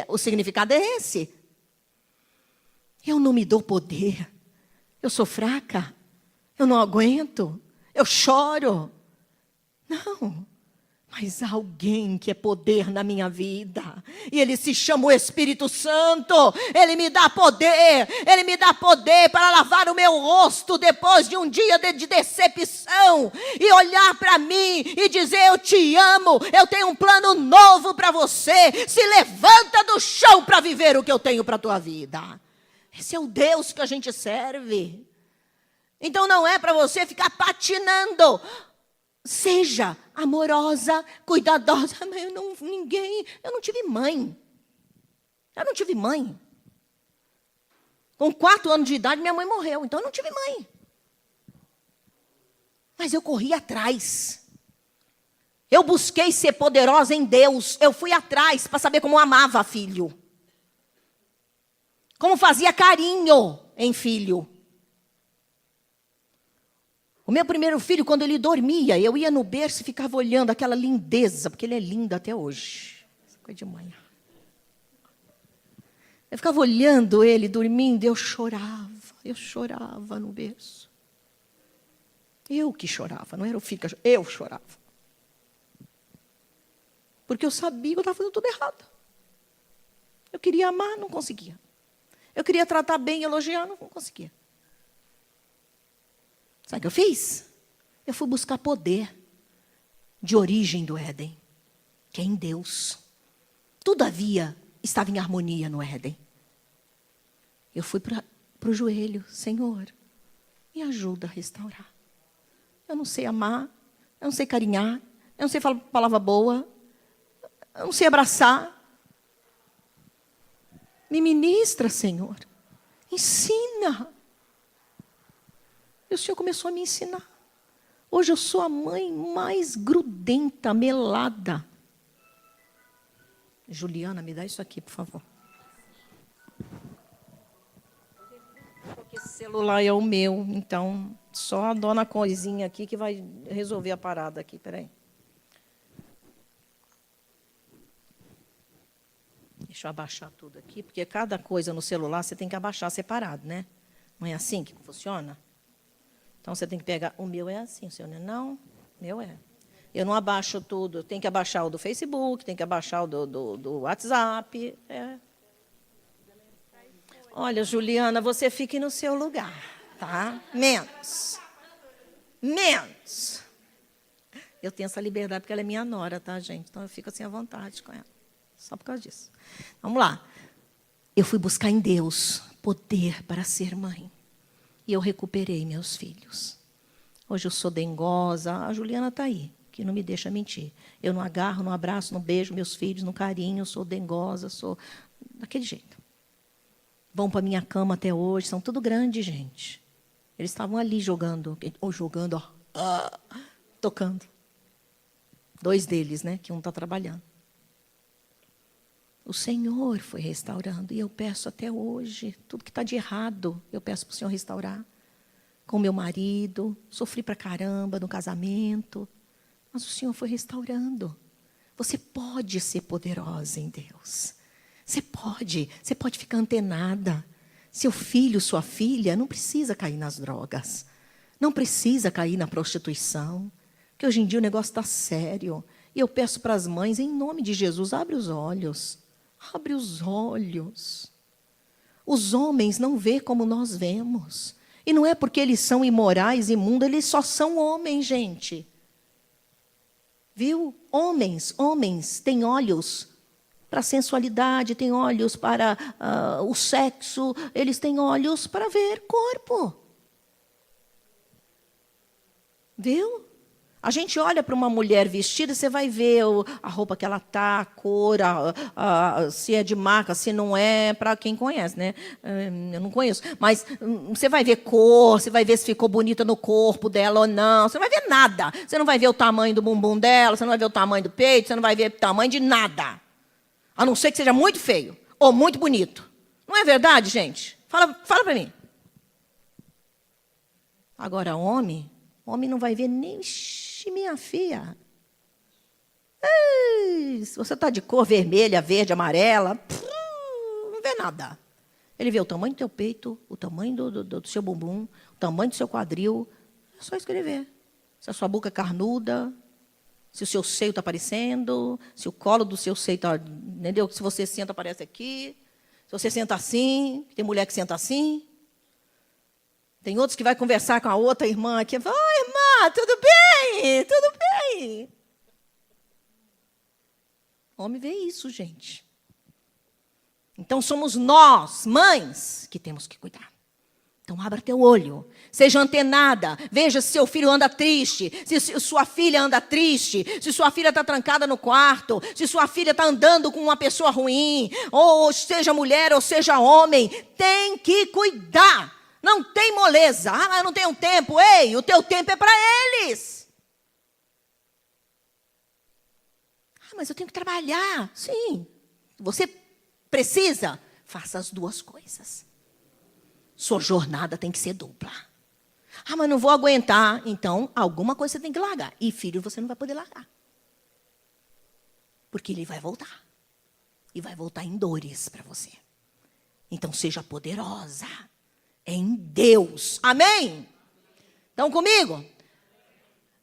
o significado é esse? Eu não me dou poder. Eu sou fraca. Eu não aguento. Eu choro. Não. Mas há alguém que é poder na minha vida. E ele se chama o Espírito Santo. Ele me dá poder. Ele me dá poder para lavar o meu rosto depois de um dia de decepção. E olhar para mim e dizer: eu te amo. Eu tenho um plano novo para você. Se levanta do chão para viver o que eu tenho para a tua vida. Esse é o Deus que a gente serve. Então não é para você ficar patinando. Seja amorosa, cuidadosa. Mas eu não tive mãe. Eu não tive mãe. Com 4 anos de idade, minha mãe morreu. Então eu não tive mãe. Mas eu corri atrás. Eu busquei ser poderosa em Deus. Eu fui atrás para saber como amava filho. Como fazia carinho em filho. O meu primeiro filho, quando ele dormia, eu ia no berço e ficava olhando aquela lindeza, porque ele é lindo até hoje. Essa coisa de manhã. Eu ficava olhando ele dormindo, eu chorava no berço. Eu que chorava, não era o filho que eu chorava. Porque eu sabia que eu estava fazendo tudo errado. Eu queria amar, não conseguia. Eu queria tratar bem, elogiar, não conseguia. Sabe o que eu fiz? Eu fui buscar poder de origem do Éden, que é em Deus. Todavia, estava em harmonia no Éden. Eu fui para o joelho: Senhor, me ajuda a restaurar. Eu não sei amar, eu não sei carinhar, eu não sei falar palavra boa, eu não sei abraçar. Me ministra, Senhor. Ensina. E o Senhor começou a me ensinar. Hoje eu sou a mãe mais grudenta, melada. Juliana, me dá isso aqui, por favor. Porque esse celular é o meu, então só a dona coisinha aqui que vai resolver a parada aqui. Peraí. Deixa eu abaixar tudo aqui, porque cada coisa no celular você tem que abaixar separado, né? Não é assim que funciona? Então, você tem que pegar... O meu é assim, o seu não? O meu é. Eu não abaixo tudo. Tem que abaixar o do Facebook, tem que abaixar o do WhatsApp. É. Olha, Juliana, você fique no seu lugar, tá? Menos. Eu tenho essa liberdade porque ela é minha nora, tá, gente? Então, eu fico assim à vontade com ela. Só por causa disso. Vamos lá. Eu fui buscar em Deus poder para ser mãe. E eu recuperei meus filhos. Hoje eu sou dengosa. A Juliana está aí, que não me deixa mentir. Eu não agarro, não abraço, não beijo meus filhos, não carinho, sou dengosa, sou daquele jeito. Vão para a minha cama até hoje, são tudo grande, gente. Eles estavam ali jogando, tocando. 2 deles, né, que um está trabalhando. O Senhor foi restaurando, e eu peço até hoje, tudo que está de errado, eu peço para o Senhor restaurar. Com meu marido, sofri para caramba no casamento, mas o Senhor foi restaurando. Você pode ser poderosa em Deus. Você pode ficar antenada. Seu filho, sua filha, não precisa cair nas drogas. Não precisa cair na prostituição. Porque hoje em dia o negócio está sério. E eu peço para as mães, em nome de Jesus, abre os olhos. Abre os olhos. Os homens não vê como nós vemos. E não é porque eles são imorais, imundos, eles só são homens, gente. Viu? Homens têm olhos para a sensualidade, têm olhos para o sexo, eles têm olhos para ver corpo. Viu? A gente olha para uma mulher vestida, você vai ver a roupa que ela está, a cor, se é de marca, se não é, para quem conhece, né? Eu não conheço. Mas você vai ver cor, você vai ver se ficou bonita no corpo dela ou não. Você não vai ver nada. Você não vai ver o tamanho do bumbum dela, você não vai ver o tamanho do peito, você não vai ver o tamanho de nada. A não ser que seja muito feio ou muito bonito. Não é verdade, gente? Fala para mim. Agora, homem não vai ver nem... minha filha. Ei, Se você está de cor vermelha, verde, amarela, não vê nada. Ele vê o tamanho do teu peito, o tamanho do seu bumbum, o tamanho do seu quadril. É só escrever. Se a sua boca é carnuda, se o seu seio está aparecendo, se o colo do seu seio está... Entendeu? Se você senta, aparece aqui. Se você senta assim, tem mulher que senta assim. Tem outros que vai conversar com a outra irmã aqui. Oi, irmã, tudo bem? Tudo bem? Homem vê isso, gente. Então, somos nós, mães, que temos que cuidar. Então, abra teu olho. Seja antenada. Veja se seu filho anda triste. Se sua filha anda triste. Se sua filha está trancada no quarto. Se sua filha está andando com uma pessoa ruim. Ou seja mulher ou seja homem. Tem que cuidar. Não tem moleza. Ah, mas eu não tenho tempo. Ei, o teu tempo é para eles. Ah, mas eu tenho que trabalhar. Sim. Você precisa. Faça as duas coisas. Sua jornada tem que ser dupla. Ah, mas não vou aguentar. Então, alguma coisa você tem que largar. E filho você não vai poder largar. Porque ele vai voltar. E vai voltar em dores para você. Então, seja poderosa. Em Deus. Amém? Estão comigo?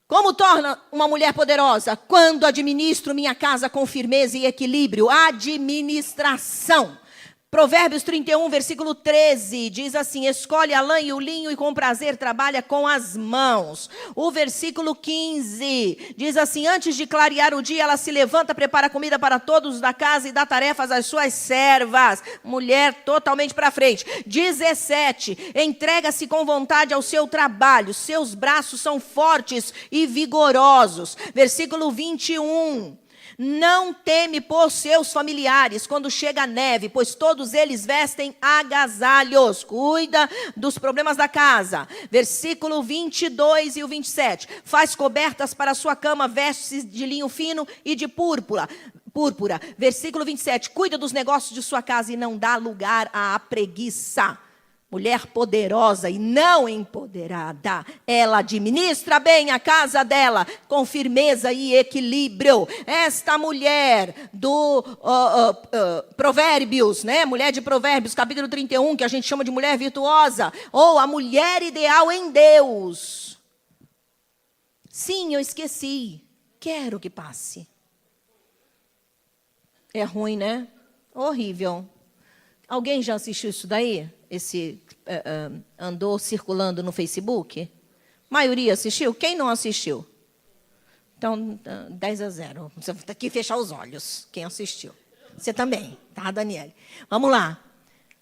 Como torna uma mulher poderosa? Quando administro minha casa com firmeza e equilíbrio. Administração. Provérbios 31, versículo 13, diz assim, escolhe a lã e o linho e com prazer trabalha com as mãos. O versículo 15 diz assim, antes de clarear o dia, ela se levanta, prepara comida para todos da casa e dá tarefas às suas servas. Mulher totalmente para frente. 17, entrega-se com vontade ao seu trabalho, seus braços são fortes e vigorosos. Versículo 21. Não teme por seus familiares quando chega a neve, pois todos eles vestem agasalhos. Cuida dos problemas da casa. Versículo 22 e o 27. Faz cobertas para a sua cama, veste-se de linho fino e de púrpura. Versículo 27. Cuida dos negócios de sua casa e não dá lugar à preguiça. Mulher poderosa e não empoderada. Ela administra bem a casa dela com firmeza e equilíbrio. Esta mulher do Provérbios, né? Mulher de Provérbios, capítulo 31, que a gente chama de mulher virtuosa. Ou a mulher ideal em Deus. Sim, eu esqueci. Quero que passe. É ruim, né? Horrível. Alguém já assistiu isso daí? Andou circulando no Facebook? Maioria assistiu? Quem não assistiu? Então, 10-0. Você vai ter que fechar os olhos. Quem assistiu? Você também, tá, Daniele? Vamos lá.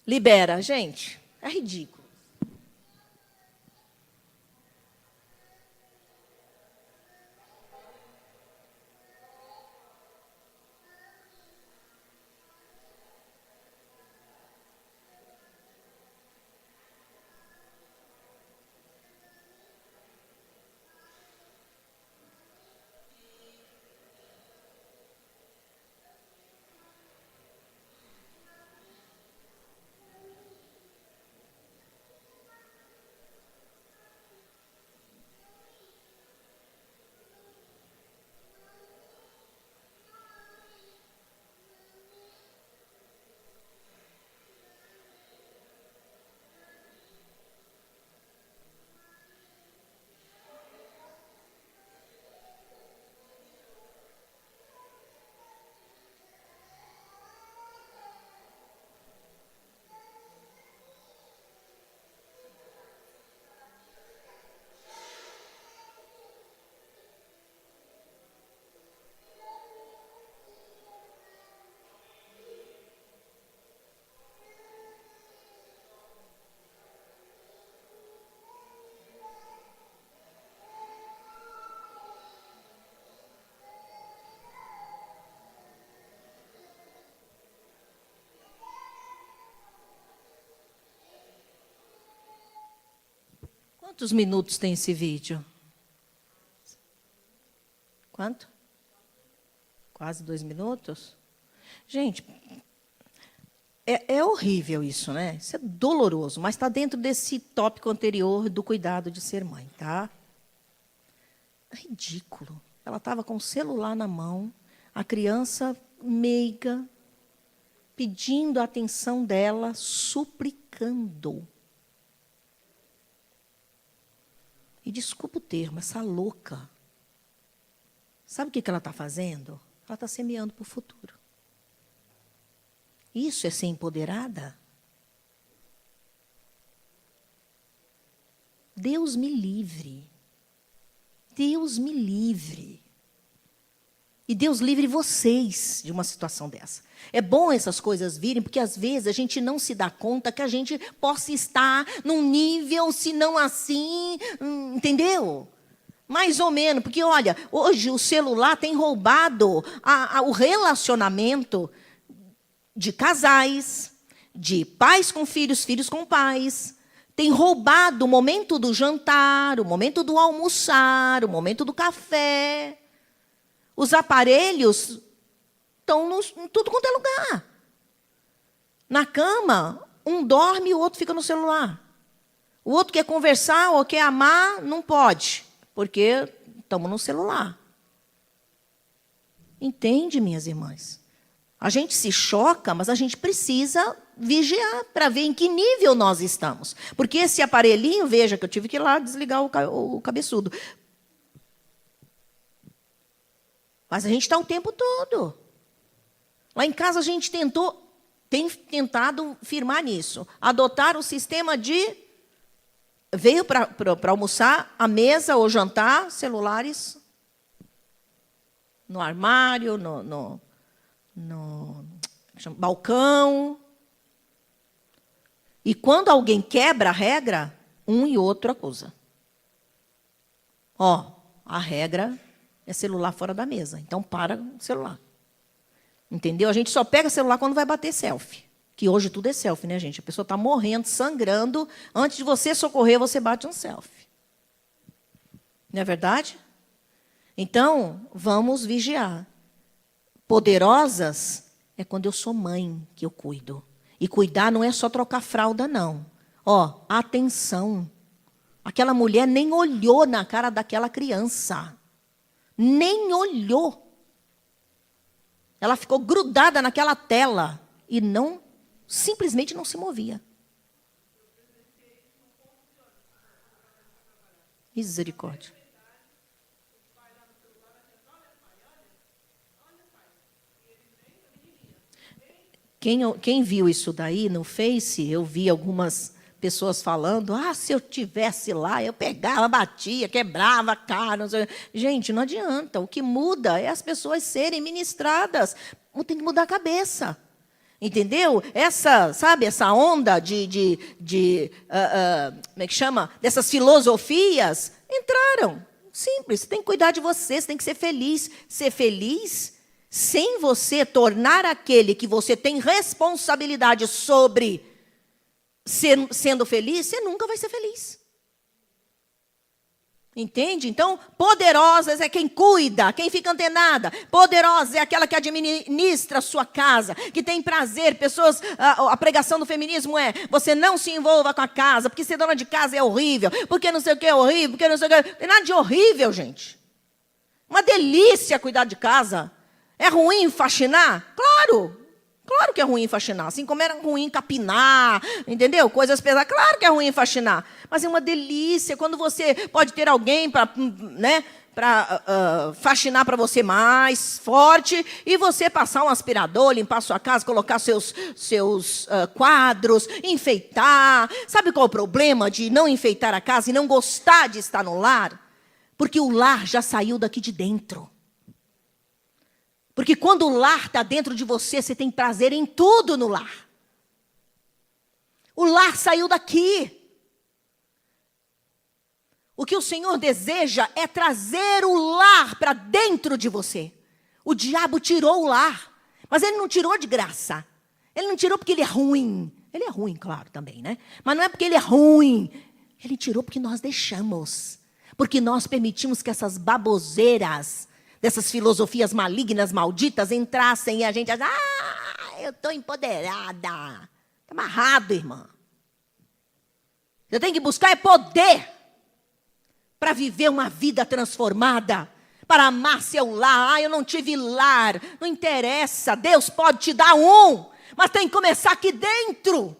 Libera. Gente, é ridículo. Quantos minutos tem esse vídeo? Quanto? Quase 2 minutos? Gente, é horrível isso, né? Isso é doloroso, mas está dentro desse tópico anterior do cuidado de ser mãe, tá? É ridículo. Ela estava com o celular na mão, A criança meiga, pedindo a atenção dela, suplicando. E desculpa o termo, essa louca. Sabe o que ela está fazendo? Ela está semeando para o futuro. Isso é ser empoderada? Deus me livre. Deus me livre. E Deus livre vocês de uma situação dessa. É bom essas coisas virem, porque às vezes a gente não se dá conta que a gente possa estar num nível, se não assim, entendeu? Mais ou menos, porque olha, hoje o celular tem roubado o relacionamento de casais, de pais com filhos, filhos com pais. Tem roubado o momento do jantar, o momento do almoçar, o momento do café. Os aparelhos estão em tudo quanto é lugar. Na cama, um dorme e o outro fica no celular. O outro quer conversar ou quer amar, não pode, porque estamos no celular. Entende, minhas irmãs? A gente se choca, mas a gente precisa vigiar para ver em que nível nós estamos. Porque esse aparelhinho, veja que eu tive que ir lá desligar o cabeçudo. Mas a gente está o tempo todo. Lá em casa a gente tem tentado firmar nisso. Adotar o sistema de... Veio para almoçar, à mesa ou jantar, celulares no armário, no balcão. E quando alguém quebra a regra, um e outro acusa. A regra é celular fora da mesa. Então, para o celular. Entendeu? A gente só pega celular quando vai bater selfie. Que hoje tudo é selfie, né, gente? A pessoa está morrendo, sangrando. Antes de você socorrer, você bate um selfie. Não é verdade? Então, vamos vigiar. Poderosas é quando eu sou mãe que eu cuido. E cuidar não é só trocar fralda, não. Atenção. Aquela mulher nem olhou na cara daquela criança. Nem olhou. Ela ficou grudada naquela tela e simplesmente não se movia. Misericórdia. Quem viu isso daí no Face, eu vi algumas pessoas falando, se eu tivesse lá, eu pegava, batia, quebrava a cara. Gente, não adianta. O que muda é as pessoas serem ministradas. Tem que mudar a cabeça. Entendeu? Essa onda como é que chama? Dessas filosofias, entraram. Simples, você tem que cuidar de você, você tem que ser feliz. Ser feliz sem você tornar aquele que você tem responsabilidade sobre sendo feliz, você nunca vai ser feliz. Entende? Então, poderosas é quem cuida, quem fica antenada. Poderosa é aquela que administra a sua casa, que tem prazer. Pessoas, a pregação do feminismo é: você não se envolva com a casa, porque ser dona de casa é horrível, porque não sei o que é horrível, porque não sei o que. Não tem nada de horrível, gente. Uma delícia cuidar de casa. É ruim faxinar? Claro que é ruim faxinar. Assim como era ruim capinar, entendeu? Coisas pesadas. Claro que é ruim faxinar. Mas é uma delícia quando você pode ter alguém para faxinar para você mais forte e você passar um aspirador, limpar a sua casa, colocar seus quadros, enfeitar. Sabe qual é o problema de não enfeitar a casa e não gostar de estar no lar? Porque o lar já saiu daqui de dentro. Porque quando o lar está dentro de você, você tem prazer em tudo no lar. O lar saiu daqui. O que o Senhor deseja é trazer o lar para dentro de você. O diabo tirou o lar, mas ele não tirou de graça. Ele não tirou porque ele é ruim. Ele é ruim, claro, também, né? Mas não é porque ele é ruim. Ele tirou porque nós deixamos. Porque nós permitimos que essas baboseiras, dessas filosofias malignas, malditas, entrassem e a gente... eu estou empoderada. Está amarrado, irmã. Você tem que buscar poder para viver uma vida transformada, para amar seu lar. Eu não tive lar. Não interessa, Deus pode te dar um, mas tem que começar aqui dentro.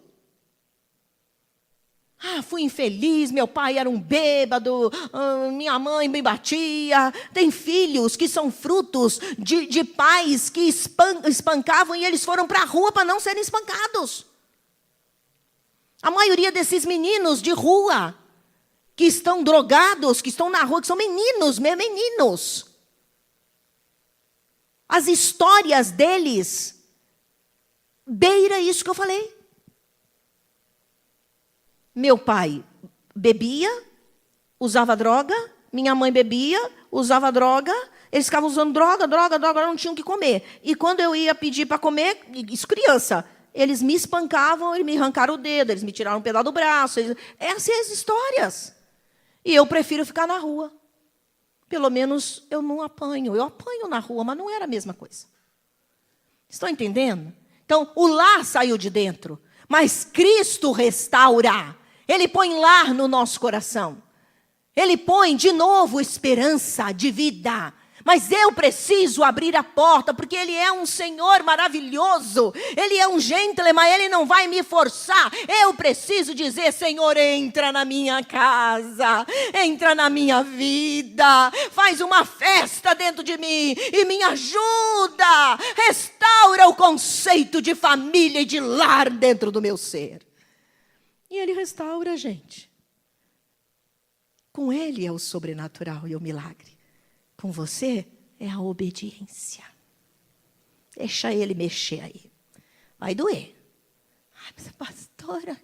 Fui infeliz, meu pai era um bêbado, minha mãe me batia. Tem filhos que são frutos de pais que espancavam e eles foram para a rua para não serem espancados. A maioria desses meninos de rua, que estão drogados, que estão na rua, que são meninos, meninos. As histórias deles beira isso que eu falei. Meu pai bebia, usava droga, minha mãe bebia, usava droga, eles ficavam usando droga, não tinham o que comer. E quando eu ia pedir para comer, isso criança, eles me espancavam, eles me arrancaram o dedo, eles me tiraram um pedaço do braço. Essas as histórias. E eu prefiro ficar na rua. Pelo menos eu não apanho. Eu apanho na rua, mas não era a mesma coisa. Estão entendendo? Então, o lar saiu de dentro, mas Cristo restaura. Ele põe lar no nosso coração. Ele põe de novo esperança de vida. Mas eu preciso abrir a porta, porque Ele é um Senhor maravilhoso. Ele é um gentleman, Ele não vai me forçar. Eu preciso dizer, Senhor, entra na minha casa, entra na minha vida, faz uma festa dentro de mim e me ajuda. Restaura o conceito de família e de lar dentro do meu ser. E Ele restaura a gente. Com Ele é o sobrenatural e o milagre. Com você é a obediência. Deixa Ele mexer aí. Vai doer. Mas pastora,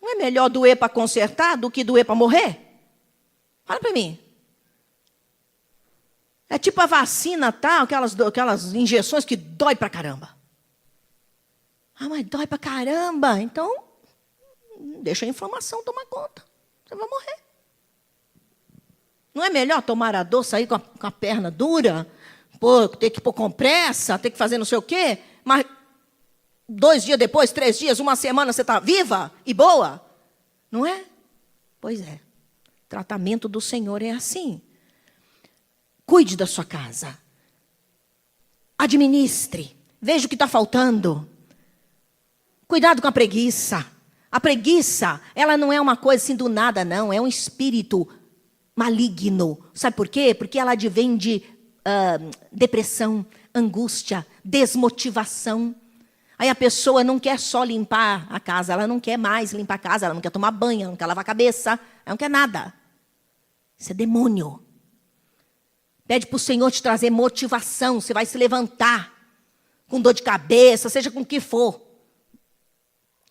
não é melhor doer para consertar do que doer para morrer? Fala para mim. É tipo a vacina, tá? Aquelas injeções que dói para caramba. Mas dói para caramba. Então, deixa a inflamação tomar conta. Você vai morrer. Não é melhor tomar a dor, sair com a perna dura, ter que pôr compressa, ter que fazer não sei o quê, mas 2 dias depois, 3 dias, 1 semana você está viva e boa? Não é? Pois é. O tratamento do Senhor é assim. Cuide da sua casa. Administre. Veja o que está faltando. Cuidado com a preguiça. A preguiça, ela não é uma coisa assim do nada, não. É um espírito maligno. Sabe por quê? Porque ela advém de depressão, angústia, desmotivação. Aí a pessoa não quer só limpar a casa, ela não quer mais limpar a casa, ela não quer tomar banho, ela não quer lavar a cabeça, ela não quer nada. Isso é demônio. Pede para o Senhor te trazer motivação, você vai se levantar com dor de cabeça, seja com o que for.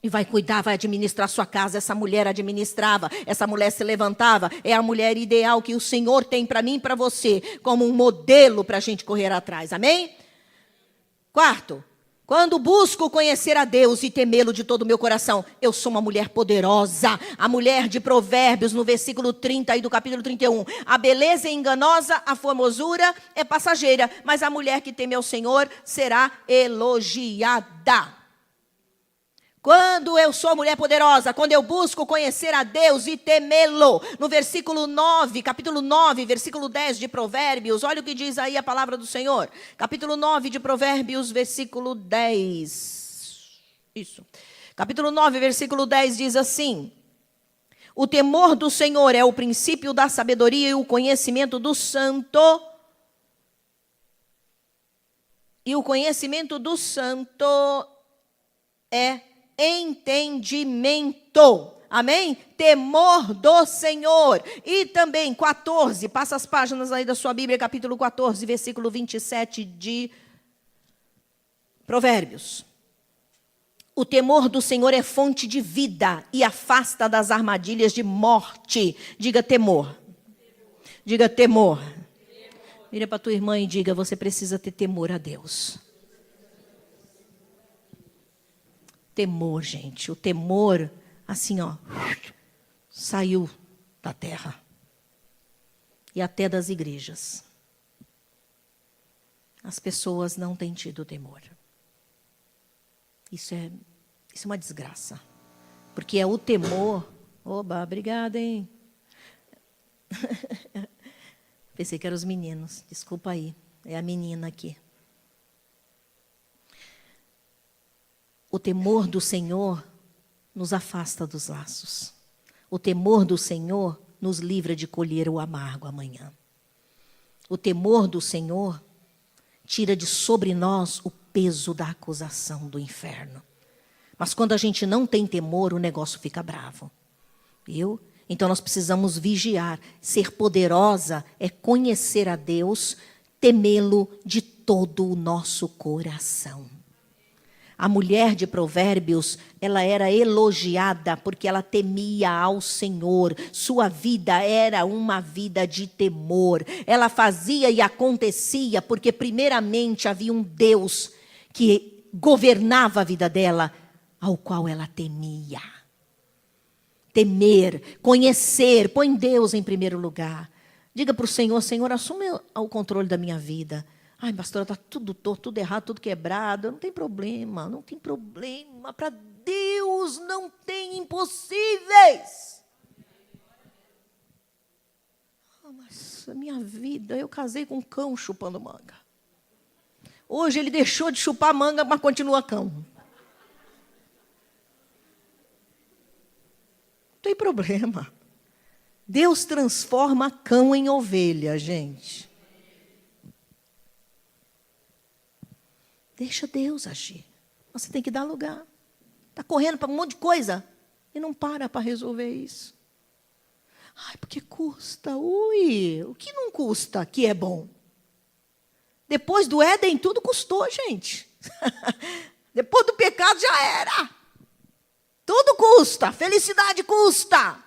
E vai cuidar, vai administrar a sua casa. Essa mulher administrava, essa mulher se levantava. É a mulher ideal que o Senhor tem para mim e para você, como um modelo para a gente correr atrás. Amém? 4, quando busco conhecer a Deus e temê-lo de todo o meu coração, eu sou uma mulher poderosa. A mulher de Provérbios, no versículo 30 aí do capítulo 31. A beleza é enganosa, a formosura é passageira, mas a mulher que teme ao Senhor será elogiada. Quando eu sou mulher poderosa, quando eu busco conhecer a Deus e temê-lo. No versículo 9, capítulo 9, versículo 10 de Provérbios, olha o que diz aí a palavra do Senhor. Capítulo 9 de Provérbios, versículo 10. Isso. Capítulo 9, versículo 10 diz assim: o temor do Senhor é o princípio da sabedoria e o conhecimento do santo. E o conhecimento do santo é entendimento. Amém? Temor do Senhor. E também 14, passa as páginas aí da sua Bíblia, capítulo 14, versículo 27 de Provérbios. O temor do Senhor é fonte de vida e afasta das armadilhas de morte. Diga temor. Diga temor. Vira para tua irmã e diga, você precisa ter temor a Deus. Temor, gente. O temor, assim, ó, saiu da terra. E até das igrejas. As pessoas não têm tido temor. Isso é uma desgraça. Porque é o temor. Oba, obrigada, hein? A Pensei que eram os meninos. Desculpa aí. É a menina aqui. O temor do Senhor nos afasta dos laços. O temor do Senhor nos livra de colher o amargo amanhã. O temor do Senhor tira de sobre nós o peso da acusação do inferno. Mas quando a gente não tem temor, o negócio fica bravo. Viu? Então nós precisamos vigiar. Ser poderosa é conhecer a Deus, temê-lo de todo o nosso coração. A mulher de Provérbios, ela era elogiada porque ela temia ao Senhor. Sua vida era uma vida de temor. Ela fazia e acontecia porque primeiramente havia um Deus que governava a vida dela, ao qual ela temia. Temer, conhecer, põe Deus em primeiro lugar. Diga para o Senhor, Senhor, assume o controle da minha vida. Ai, pastora, está tudo torto, tudo errado, tudo quebrado. Não tem problema, não tem problema. Para Deus não tem impossíveis. Mas a minha vida, eu casei com um cão chupando manga. Hoje ele deixou de chupar manga, mas continua cão. Não tem problema. Deus transforma cão em ovelha, gente. Deixa Deus agir. Você tem que dar lugar. Está correndo para um monte de coisa e não para resolver isso. Ai, porque custa. Ui, o que não custa que é bom? Depois do Éden, tudo custou, gente. Depois do pecado, já era. Tudo custa. Felicidade custa.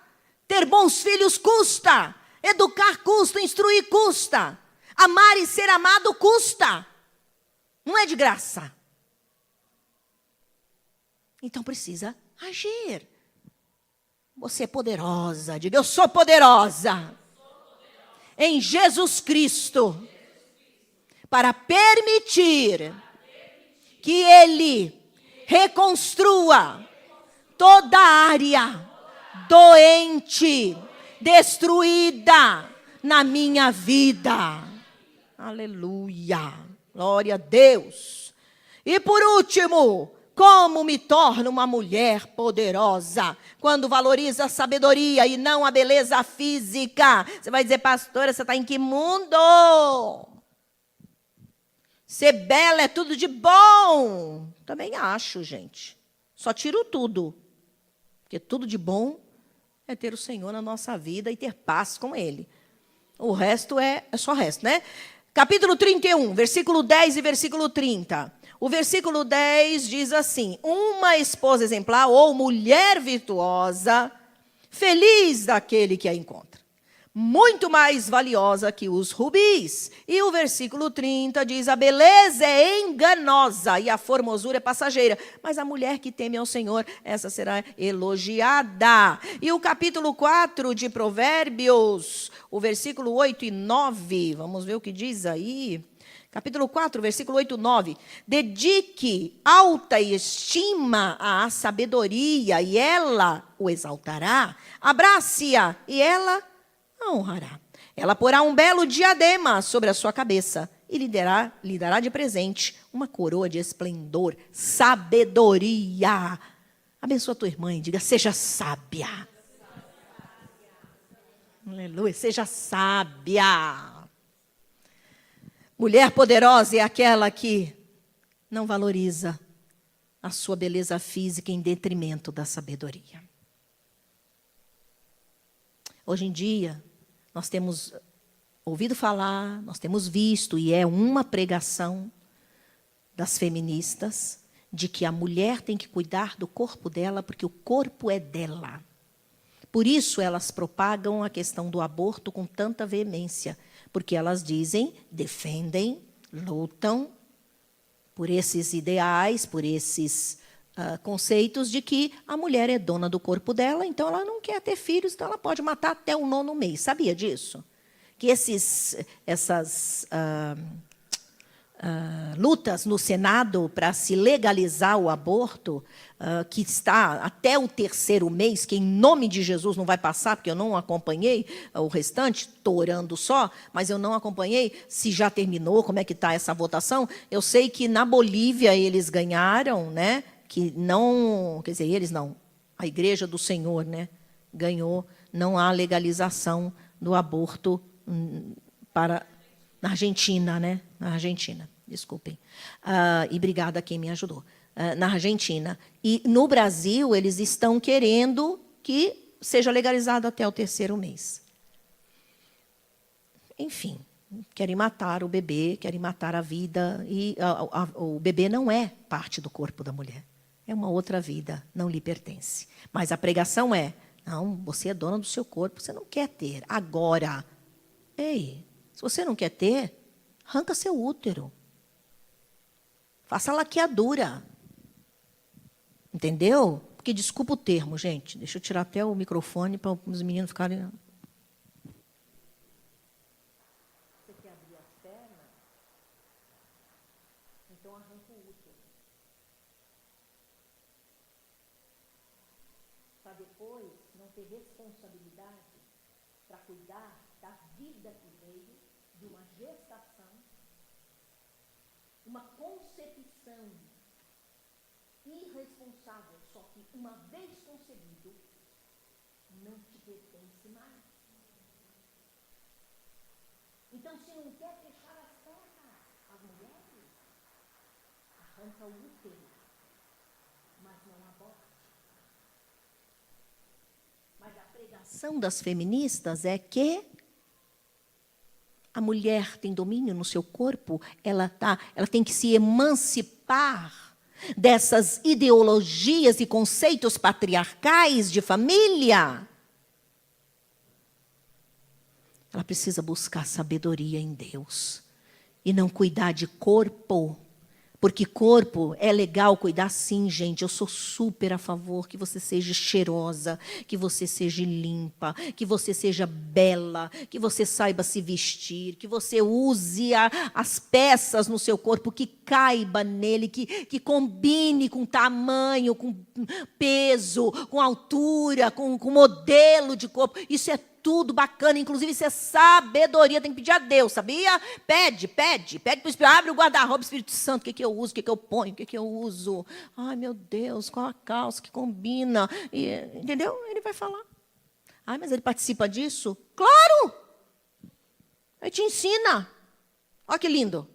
Ter bons filhos custa. Educar custa. Instruir custa. Amar e ser amado custa. Não é de graça. Então precisa agir. Você é poderosa. Diga, eu sou poderosa. Em Jesus Cristo. Para permitir que Ele reconstrua toda a área doente, destruída na minha vida. Aleluia. Glória a Deus. E por último, como me torno uma mulher poderosa? Quando valoriza a sabedoria e não a beleza física. Você vai dizer, pastora, você está em que mundo? Ser bela é tudo de bom. Também acho, gente. Só tiro tudo. Porque tudo de bom é ter o Senhor na nossa vida e ter paz com Ele. O resto é só resto, né? Capítulo 31, versículo 10 e versículo 30. O versículo 10 diz assim: uma esposa exemplar ou mulher virtuosa, feliz daquele que a encontra. Muito mais valiosa que os rubis. E o versículo 30 diz: a beleza é enganosa e a formosura é passageira, mas a mulher que teme ao Senhor, essa será elogiada. E o capítulo 4 de Provérbios, o versículo 8 e 9, vamos ver o que diz aí. Capítulo 4, versículo 8 e 9. Dedique alta estima à sabedoria, e ela o exaltará. Abrace-a, e ela a honrará. Ela porá um belo diadema sobre a sua cabeça e lhe dará de presente uma coroa de esplendor, sabedoria. Abençoa a tua irmã e diga, seja sábia. Aleluia, seja sábia. Mulher poderosa é aquela que não valoriza a sua beleza física em detrimento da sabedoria. Hoje em dia, nós temos ouvido falar, nós temos visto, e é uma pregação das feministas, de que a mulher tem que cuidar do corpo dela, porque o corpo é dela. Por isso elas propagam a questão do aborto com tanta veemência, porque elas dizem, defendem, lutam por esses ideais, por esses conceitos de que a mulher é dona do corpo dela, então ela não quer ter filhos, então ela pode matar até o 9º mês. Sabia disso? Que essas lutas no Senado para se legalizar o aborto, que está até o 3º mês, que em nome de Jesus não vai passar, porque eu não acompanhei o restante, estou orando só, mas eu não acompanhei se já terminou, como é que está essa votação. Eu sei que na Bolívia eles ganharam, né? Que não, quer dizer, eles não, a Igreja do Senhor, né, ganhou, não há legalização do aborto na Argentina, né? Na Argentina, desculpem. E obrigada a quem me ajudou. Na Argentina. E no Brasil, eles estão querendo que seja legalizado até o 3º mês. Enfim, querem matar o bebê, querem matar a vida. E o bebê não é parte do corpo da mulher. É uma outra vida, não lhe pertence. Mas a pregação é, não, você é dona do seu corpo, você não quer ter. Agora, ei, se você não quer ter, arranca seu útero. Faça laqueadura. Entendeu? Porque, desculpa o termo, gente. Deixa eu tirar até o microfone para os meninos ficarem... Você quer abrir as pernas? Então arranca o útero. Para depois não ter responsabilidade para cuidar da vida que veio, de uma gestação, uma concepção irresponsável, só que uma vez concebido, não te pertence mais. Então, se não quer fechar as pernas, as mulheres, arranca o útero, mas não aborte. Mas a pregação das feministas é que a mulher tem domínio no seu corpo, ela tem que se emancipar dessas ideologias e conceitos patriarcais de família. Ela precisa buscar sabedoria em Deus e não cuidar de corpo. Porque corpo é legal cuidar, sim, gente. Eu sou super a favor que você seja cheirosa, que você seja limpa, que você seja bela, que você saiba se vestir, que você use as peças no seu corpo que caiba nele, que combine com tamanho, com peso, com altura, com modelo de corpo. Isso é tudo bacana, inclusive isso é sabedoria, tem que pedir a Deus, sabia? Pede para o Espírito, abre o guarda-roupa, Espírito Santo, o que eu uso, o que eu ponho, o que eu uso. Ai, meu Deus, qual a calça que combina? Entendeu? Ele vai falar. Ai, mas ele participa disso? Claro! Ele te ensina. Olha que lindo.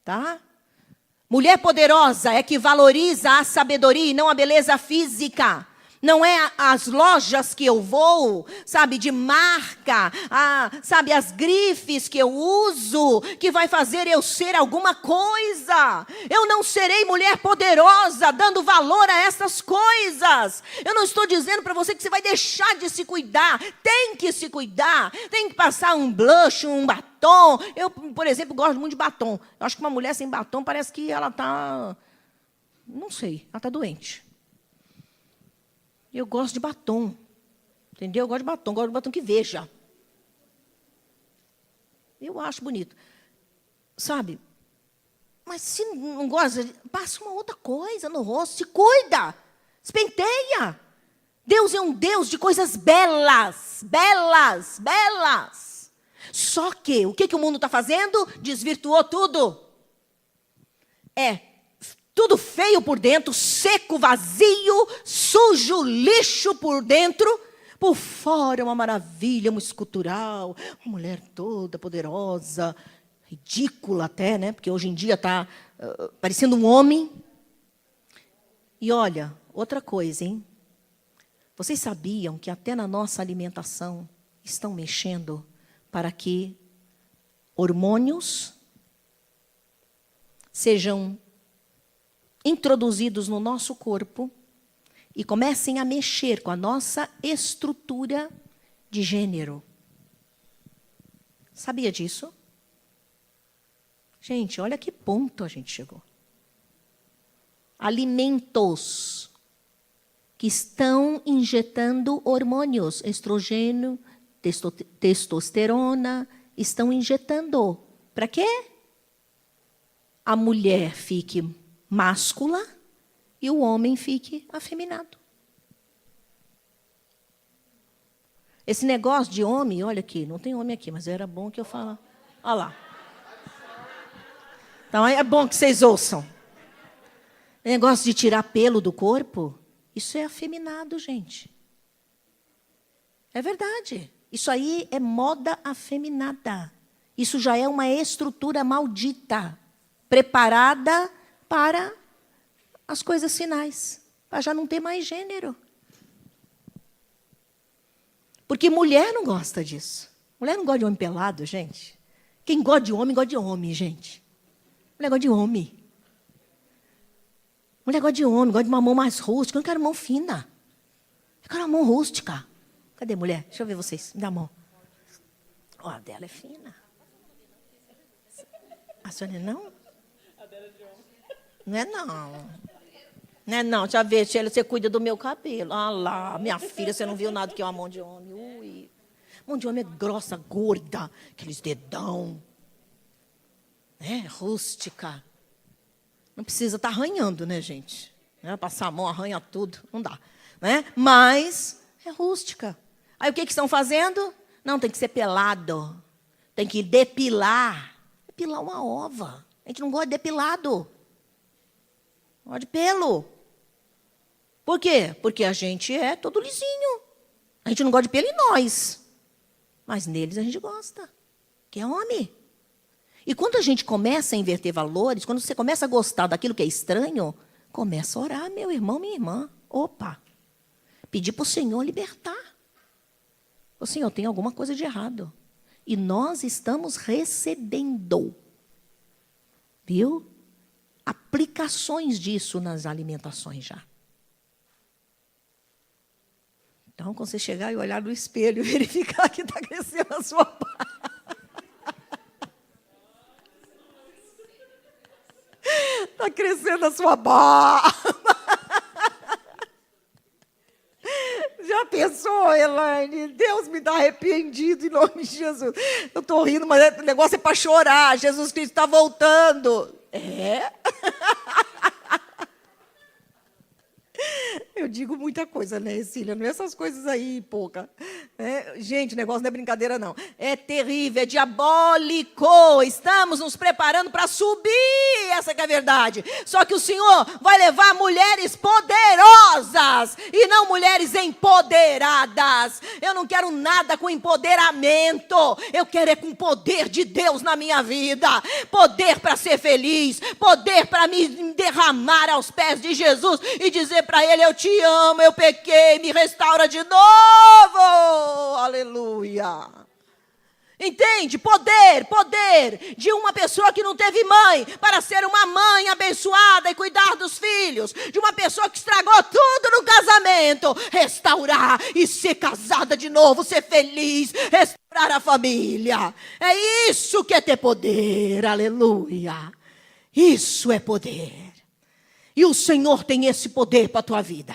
Tá? Mulher poderosa é que valoriza a sabedoria e não a beleza física. Não é as lojas que eu vou, sabe, de marca, sabe, as grifes que eu uso, que vai fazer eu ser alguma coisa. Eu não serei mulher poderosa dando valor a essas coisas. Eu não estou dizendo para você que você vai deixar de se cuidar. Tem que se cuidar. Tem que passar um blush, um batom. Eu, por exemplo, gosto muito de batom. Eu acho que uma mulher sem batom parece que ela está... Não sei, ela está doente. Eu gosto de batom, entendeu? Eu gosto de batom que veja. Eu acho bonito. Sabe? Mas se não gosta, passa uma outra coisa no rosto, se cuida, se penteia. Deus é um Deus de coisas belas, belas, belas. Só que, o que o mundo está fazendo? Desvirtuou tudo. Tudo feio por dentro, seco, vazio, sujo, lixo por dentro. Por fora, uma maravilha, uma escultural, uma mulher toda poderosa, ridícula até, né? Porque hoje em dia está parecendo um homem. E olha, outra coisa, hein? Vocês sabiam que até na nossa alimentação estão mexendo para que hormônios sejam introduzidos no nosso corpo e comecem a mexer com a nossa estrutura de gênero. Sabia disso? Gente, olha que ponto a gente chegou. Alimentos que estão injetando hormônios, estrogênio, testosterona, estão injetando. Para quê? a mulher fique máscula e o homem fique afeminado. Esse negócio de homem, olha aqui, não tem homem aqui, mas era bom que eu falasse. Olha lá. Então é bom que vocês ouçam. O negócio de tirar pelo do corpo, isso é afeminado, gente. É verdade. Isso aí é moda afeminada. Isso já é uma estrutura maldita, preparada para as coisas finais, para já não ter mais gênero. Porque mulher não gosta disso. Mulher não gosta de homem pelado, gente. Quem gosta de homem, gente. Mulher gosta de homem. Mulher gosta de homem, gosta de uma mão mais rústica. Eu não quero mão fina. Eu quero uma mão rústica. Cadê mulher? Deixa eu ver vocês. Me dá a mão. Ó, a dela é fina. A sua não é não? Não é não. Não é não. Deixa eu ver, Sheila, você cuida do meu cabelo. Ah lá, minha filha, você não viu nada que é uma mão de homem. Ui. Mão de homem é grossa, gorda. Aqueles dedão. Né? Rústica. Não precisa estar arranhando, né, gente? Passar a mão, arranha tudo. Não dá. Né? Mas é rústica. Aí o que estão fazendo? Não, tem que ser pelado. Tem que depilar. Depilar uma ova. A gente não gosta de depilado. Gosta de pelo. Por quê? Porque a gente é todo lisinho. A gente não gosta de pelo em nós. Mas neles a gente gosta. Que é homem. E quando a gente começa a inverter valores, quando você começa a gostar daquilo que é estranho, começa a orar, meu irmão, minha irmã. Opa. Pedir para o Senhor libertar. O Senhor, tem alguma coisa de errado. E nós estamos recebendo. Viu? Aplicações disso nas alimentações já. Então, quando você chegar e olhar no espelho e verificar que está crescendo a sua barba. Está crescendo a sua barba. Já pensou, Elaine? Deus me dá arrependido em nome de Jesus. Eu estou rindo, mas o negócio é para chorar. Jesus Cristo está voltando. É? Eu digo muita coisa, né, Cília? Não é essas coisas aí, pouca. Gente, o negócio não é brincadeira, não. É terrível, é diabólico. Estamos nos preparando para subir, essa que é a verdade. Só que o Senhor vai levar mulheres poderosas e não mulheres empoderadas. Eu não quero nada com empoderamento. Eu quero é com poder de Deus na minha vida. Poder para ser feliz. Poder para me derramar aos pés de Jesus e dizer para Ele, eu te amo, eu pequei, me restaura de novo. Aleluia. Entende? Poder de uma pessoa que não teve mãe, para ser uma mãe abençoada e cuidar dos filhos. De uma pessoa que estragou tudo no casamento, restaurar e ser casada de novo, ser feliz, restaurar a família. É isso que é ter poder, aleluia. Isso é poder. E o Senhor tem esse poder para a tua vida.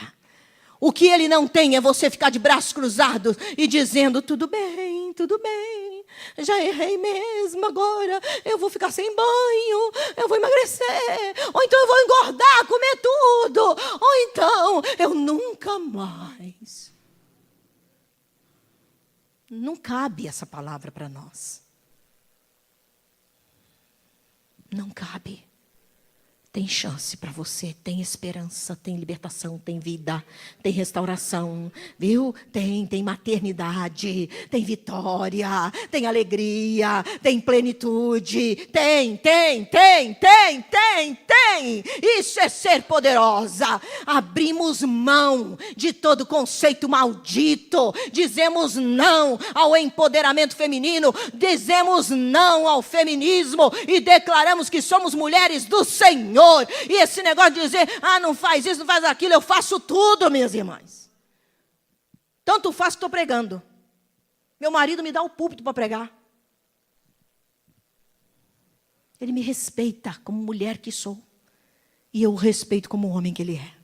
O que Ele não tem é você ficar de braços cruzados e dizendo, tudo bem, já errei mesmo, agora eu vou ficar sem banho, eu vou emagrecer, ou então eu vou engordar, comer tudo, ou então eu nunca mais. Não cabe essa palavra para nós. Não cabe. Tem chance para você, tem esperança, tem libertação, tem vida, tem restauração, viu? Tem maternidade, tem vitória, tem alegria, tem plenitude, tem. Isso é ser poderosa. Abrimos mão de todo conceito maldito, dizemos não ao empoderamento feminino, dizemos não ao feminismo e declaramos que somos mulheres do Senhor. E esse negócio de dizer, não faz isso, não faz aquilo, eu faço tudo, minhas irmãs. Tanto faço que estou pregando. Meu marido me dá o púlpito para pregar. Ele me respeita como mulher que sou. E eu o respeito como homem que ele é.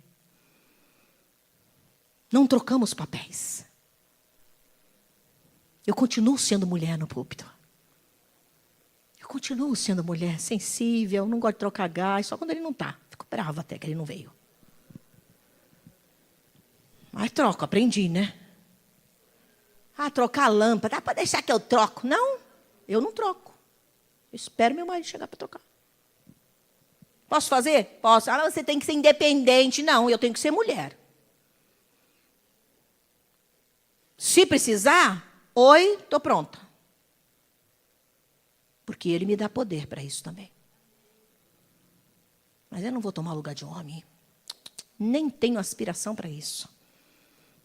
Não trocamos papéis. Eu continuo sendo mulher no púlpito. Eu Eu continuo sendo mulher sensível, não gosto de trocar gás, só quando ele não está. Fico brava até que ele não veio. Mas troco, aprendi, né? Trocar a lâmpada, dá para deixar que eu troco. Não, eu não troco. Eu espero meu marido chegar para trocar. Posso fazer? Posso. Você tem que ser independente. Não, eu tenho que ser mulher. Se precisar, oi, estou pronta. Porque ele me dá poder para isso também. Mas eu não vou tomar lugar de homem. Nem tenho aspiração para isso.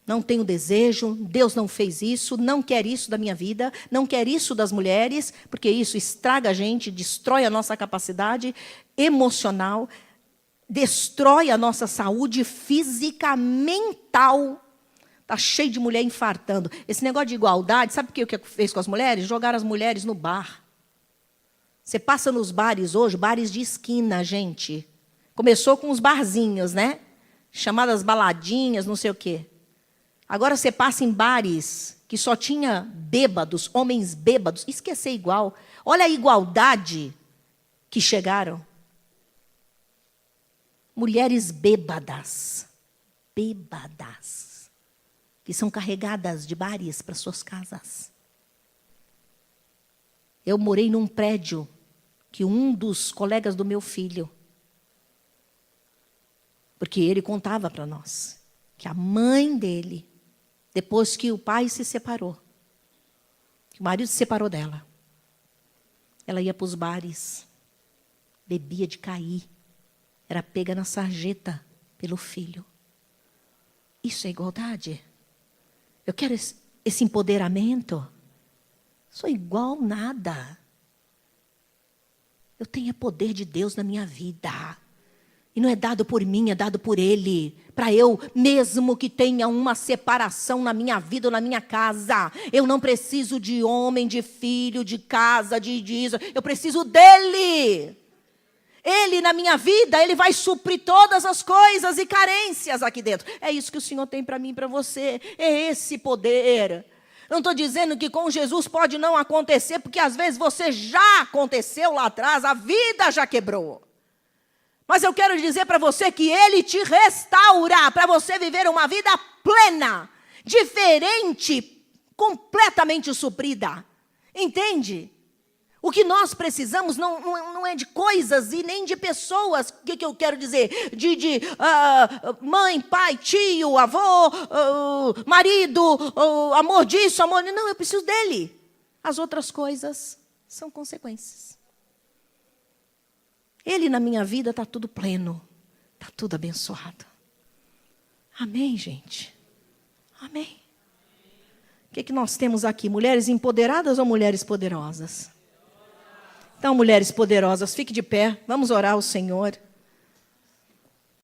Não tenho desejo, Deus não fez isso, não quer isso da minha vida, não quer isso das mulheres, porque isso estraga a gente, destrói a nossa capacidade emocional, destrói a nossa saúde física, mental. Está cheio de mulher infartando. Esse negócio de igualdade, sabe o que fez com as mulheres? Jogaram as mulheres no bar. Você passa nos bares hoje, bares de esquina, gente. Começou com os barzinhos, né? Chamadas baladinhas, não sei o quê. Agora você passa em bares que só tinha bêbados, homens bêbados. Isso quer ser igual. Olha a igualdade que chegaram. Mulheres bêbadas. Bêbadas. Que são carregadas de bares para suas casas. Eu morei num prédio que um dos colegas do meu filho, porque ele contava para nós, que a mãe dele, depois que o pai se separou, que o marido se separou dela, ela ia para os bares, bebia de cair, era pega na sarjeta pelo filho. Isso é igualdade? Eu quero esse empoderamento. Sou igual nada. Eu tenho poder de Deus na minha vida. E não é dado por mim, é dado por Ele. Para eu, mesmo que tenha uma separação na minha vida ou na minha casa, eu não preciso de homem, de filho, de casa, de isso. Eu preciso dEle. Ele na minha vida, Ele vai suprir todas as coisas e carências aqui dentro. É isso que o Senhor tem para mim e para você. É esse poder. Não estou dizendo que com Jesus pode não acontecer, porque às vezes você já aconteceu lá atrás, a vida já quebrou. Mas eu quero dizer para você que Ele te restaura para você viver uma vida plena, diferente, completamente suprida. Entende? O que nós precisamos não é de coisas e nem de pessoas. O que eu quero dizer? De mãe, pai, tio, avô, marido, amor disso, amor... Não, eu preciso dele. As outras coisas são consequências. Ele na minha vida está tudo pleno. Está tudo abençoado. Amém, gente? Amém. O que nós temos aqui? Mulheres empoderadas ou mulheres poderosas? Então, mulheres poderosas, fique de pé. Vamos orar ao Senhor.